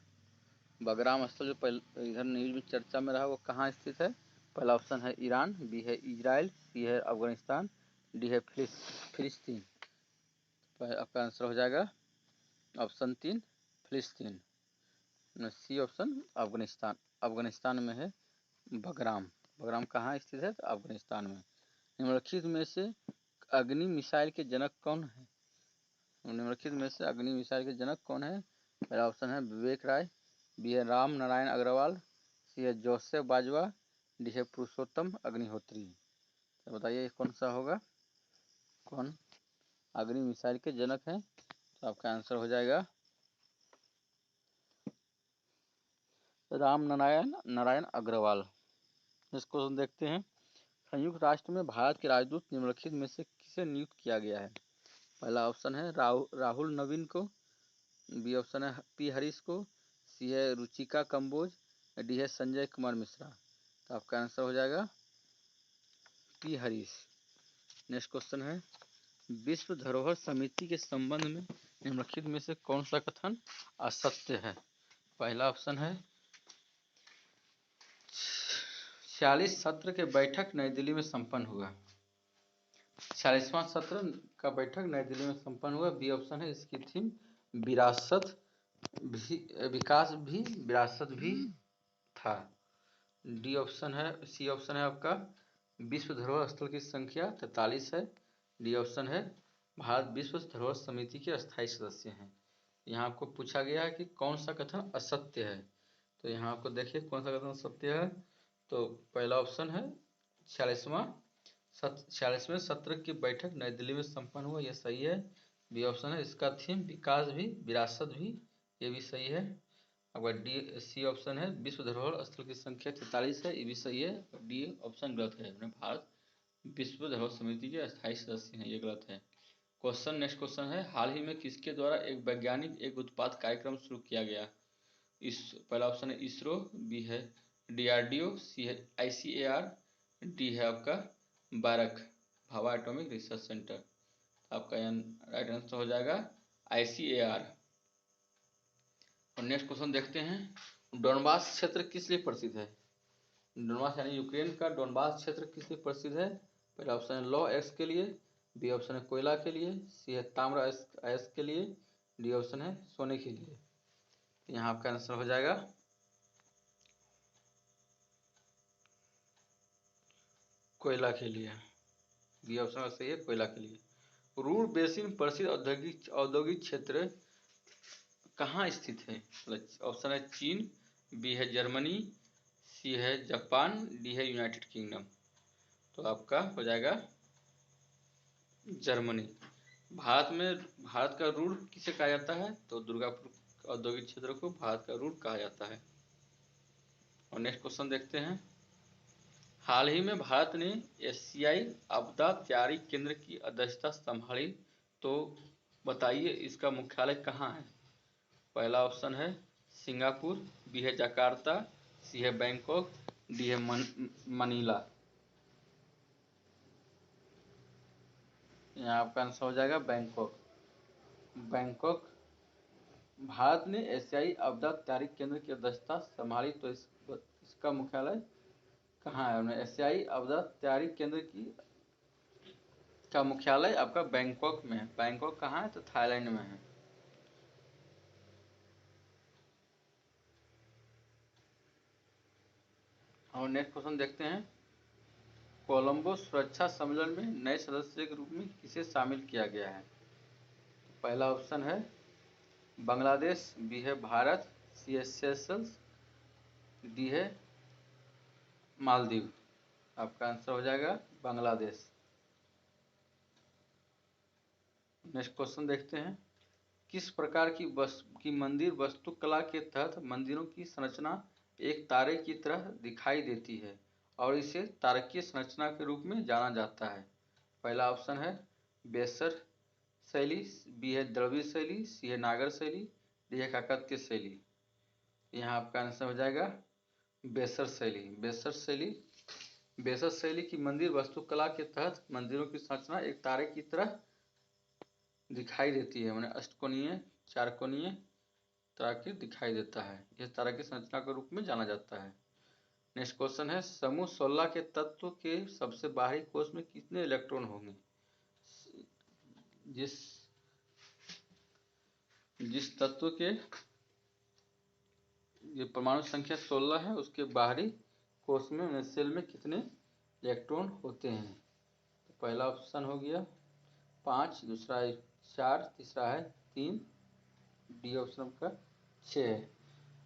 Speaker 1: बगराम स्थल जो पहले इधर न्यूज में चर्चा में रहा वो कहाँ स्थित है? पहला ऑप्शन है ईरान, बी है इजराइल, सी है अफगानिस्तान, डी है फिलिस्तीन। आपका आंसर हो जाएगा ऑप्शन 3 फिलिस्तीन। सी ऑप्शन अफगानिस्तान, अफगानिस्तान में है बगराम। बगराम कहाँ स्थित है? तो अफगानिस्तान में। निम्नलिखित में से अग्नि मिसाइल के जनक कौन है? निम्नलिखित में से अग्नि मिसाइल के जनक कौन है? पहला ऑप्शन है विवेक राय, बी है राम नारायण अग्रवाल, सी है जोसेफ बाजवा, डी है पुरुषोत्तम अग्निहोत्री। तो बताइए कौन सा होगा, कौन अग्नि मिसाइल के जनक हैं? तो आपका आंसर हो जाएगा राम नारायण अग्रवाल। इस क्वेश्चन देखते हैं, संयुक्त राष्ट्र में भारत के राजदूत निम्नलिखित में से किसे नियुक्त किया गया है? पहला ऑप्शन है राहुल नवीन को, बी ऑप्शन है पी हरीश को, सी है रुचिका कंबोज, डी है संजय कुमार मिश्रा। तो आपका आंसर हो जाएगा पी हरीश। नेक्स्ट क्वेश्चन है, विश्व धरोहर समिति के संबंध में निम्नलिखित में से कौन सा कथन असत्य है? पहला ऑप्शन है 46 सत्र के बैठक नई दिल्ली में संपन्न हुआ, 46वां सत्र का बैठक नई दिल्ली में संपन्न हुआ। बी ऑप्शन है इसकी थीम विरासत भी, विकास भी विरासत भी था। डी ऑप्शन है, सी ऑप्शन है आपका विश्व धरोहर स्थल की संख्या 43 है, डी ऑप्शन है भारत विश्व धरोहर समिति के अस्थायी सदस्य हैं। यहाँ आपको पूछा गया है कि कौन सा कथन असत्य है, तो यहाँ आपको देखिए कौन सा कथन सत्य है। तो पहला ऑप्शन है 46वें सत्र की बैठक नई दिल्ली में संपन्न हुआ, यह सही है। बी ऑप्शन है इसका थीम विकास भी विरासत भी, ये भी सही है। आपका डी सी ऑप्शन है विश्व धरोहर स्थल की संख्या 43 है, ये भी सही है। डी ऑप्शन गलत है, भारत विश्व धरोहर समिति के अस्थायी सदस्य हैं, ये गलत है। क्वेश्चन नेक्स्ट क्वेश्चन है, हाल ही में किसके द्वारा एक वैज्ञानिक एक उत्पाद कार्यक्रम शुरू किया गया? इस पहला ऑप्शन है इसरो, बी है डीआरडीओ, सी है आईसीएआर, डी है आपका बारक भाभा एटॉमिक रिसर्च सेंटर। आपका राइट आंसर हो जाएगा आईसीएआर। और नेक्स्ट क्वेश्चन देखते हैं, डोनबास क्षेत्र किस लिए प्रसिद्ध है? डोनबास यानी यूक्रेन का डोनबास क्षेत्र किस लिए प्रसिद्ध है? पहला ऑप्शन है लौह अयस्क के लिए, बी ऑप्शन है कोयला के लिए, सी है ताम्र अयस्क के लिए, डी ऑप्शन है सोने के लिए। यहाँ आपका आंसर हो जाएगा कोयला के लिए, बी ऑप्शन सही है कोयला के लिए। रूर बेसिन प्रसिद्ध औद्योगिक क्षेत्र कहाँ स्थित है? ऑप्शन है चीन, बी है जर्मनी, सी है जापान, डी है यूनाइटेड किंगडम। तो आपका हो जाएगा जर्मनी। भारत का रूर किसे कहा जाता है? तो दुर्गापुर औद्योगिक क्षेत्र को भारत का रूर कहा जाता है। और नेक्स्ट क्वेश्चन देखते हैं। हाल ही में भारत ने एशियाई आपदा तैयारी केंद्र की अध्यक्षता संभाली, तो बताइए इसका मुख्यालय कहाँ है? पहला ऑप्शन है सिंगापुर, बी है जकार्ता, सी है बैंकॉक, डी है मनीला। यहाँ आपका आंसर हो जाएगा बैंकॉक। बैंकॉक। भारत ने एशियाई आपदा तैयारी केंद्र की अध्यक्षता संभाली, तो इसका मुख्यालय कहाँ है? एशियाई आपदा तैयारी केंद्र का मुख्यालय आपका बैंकॉक में है। बैंकॉक कहाँ है? तो थाईलैंड में है। और नेक्स्ट क्वेश्चन देखते हैं। कोलंबो सुरक्षा सम्मेलन में नए सदस्य के रूप में किसे शामिल किया गया है? पहला ऑप्शन है बांग्लादेश, बी है भारत, सी है सेशल्स, डी है मालदीव। आपका आंसर हो जाएगा बांग्लादेश। नेक्स्ट क्वेश्चन देखते हैं। किस प्रकार की मंदिर वास्तुकला के तहत मंदिरों की संरचना एक तारे की तरह दिखाई देती है और इसे तारकीय संरचना के रूप में जाना जाता है? पहला ऑप्शन है बेसर शैली, बी है द्रविड़ शैली, सी है नागर शैली, डी है काकतीय शैली। यहाँ आपका आंसर हो जाएगा बेसर शैली। बेसर शैली की मंदिर वास्तुकला के तहत मंदिरों की संरचना एक तारे की तरह दिखाई देती है, मैंने अष्टकोणीय, चारकोणीय तरह की दिखाई देता है। यह तारा की संरचना के रूप में जाना जाता है। नेक्स्ट क्वेश्चन है समूह 16 के तत्व के सबसे बाहरी कोष में कितने इलेक्ट्रॉन होंगे? जिस तत्व के ये परमाणु संख्या 16 है उसके बाहरी कोष में सेल में कितने इलेक्ट्रॉन होते हैं? तो पहला ऑप्शन हो गया 5, दूसरा है 4, तीसरा है 3, डी ऑप्शन का 6 है।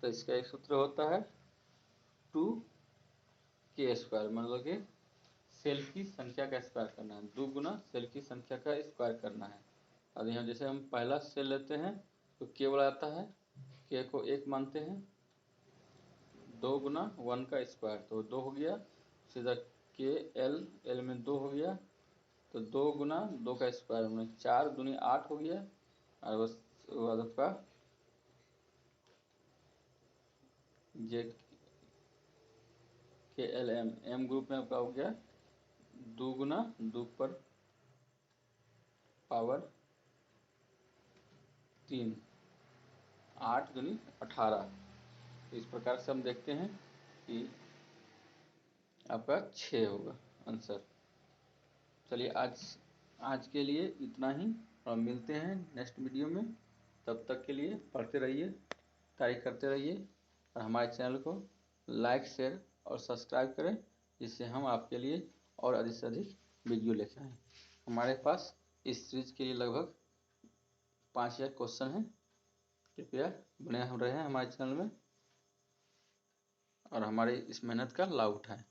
Speaker 1: तो इसका एक सूत्र होता है 2k², मतलब कि सेल की संख्या का स्क्वायर करना है, 2 गुना सेल की संख्या का स्क्वायर करना है। अब यहाँ जैसे हम पहला सेल लेते हैं तो k बोला जाता है, k को 1 मानते हैं, 2 गुना 1 का स्क्वायर तो 2 हो गया, सीधा k l में 2 हो गया, तो 2 गुना 2 का स्क्वायर में 4 दूनी 8 हो गया। और बस आपका जे के एल एम ग्रुप में आपका हो गया 2 गुना 2 पर पावर 3, 8 दूनी 18। इस प्रकार से हम देखते हैं कि आपका 6 होगा आंसर। चलिए आज के लिए इतना ही, और मिलते हैं नेक्स्ट वीडियो में। तब तक के लिए पढ़ते रहिए, ट्राई करते रहिए, और हमारे चैनल को लाइक, शेयर और सब्सक्राइब करें, जिससे हम आपके लिए और अधिक से अधिक वीडियो लेकर आएँ। हमारे पास इस सीरीज के लिए लगभग 5000 क्वेश्चन हैं। कृपया बने रहे हमारे चैनल में और हमारी इस मेहनत का लाभ उठाएं।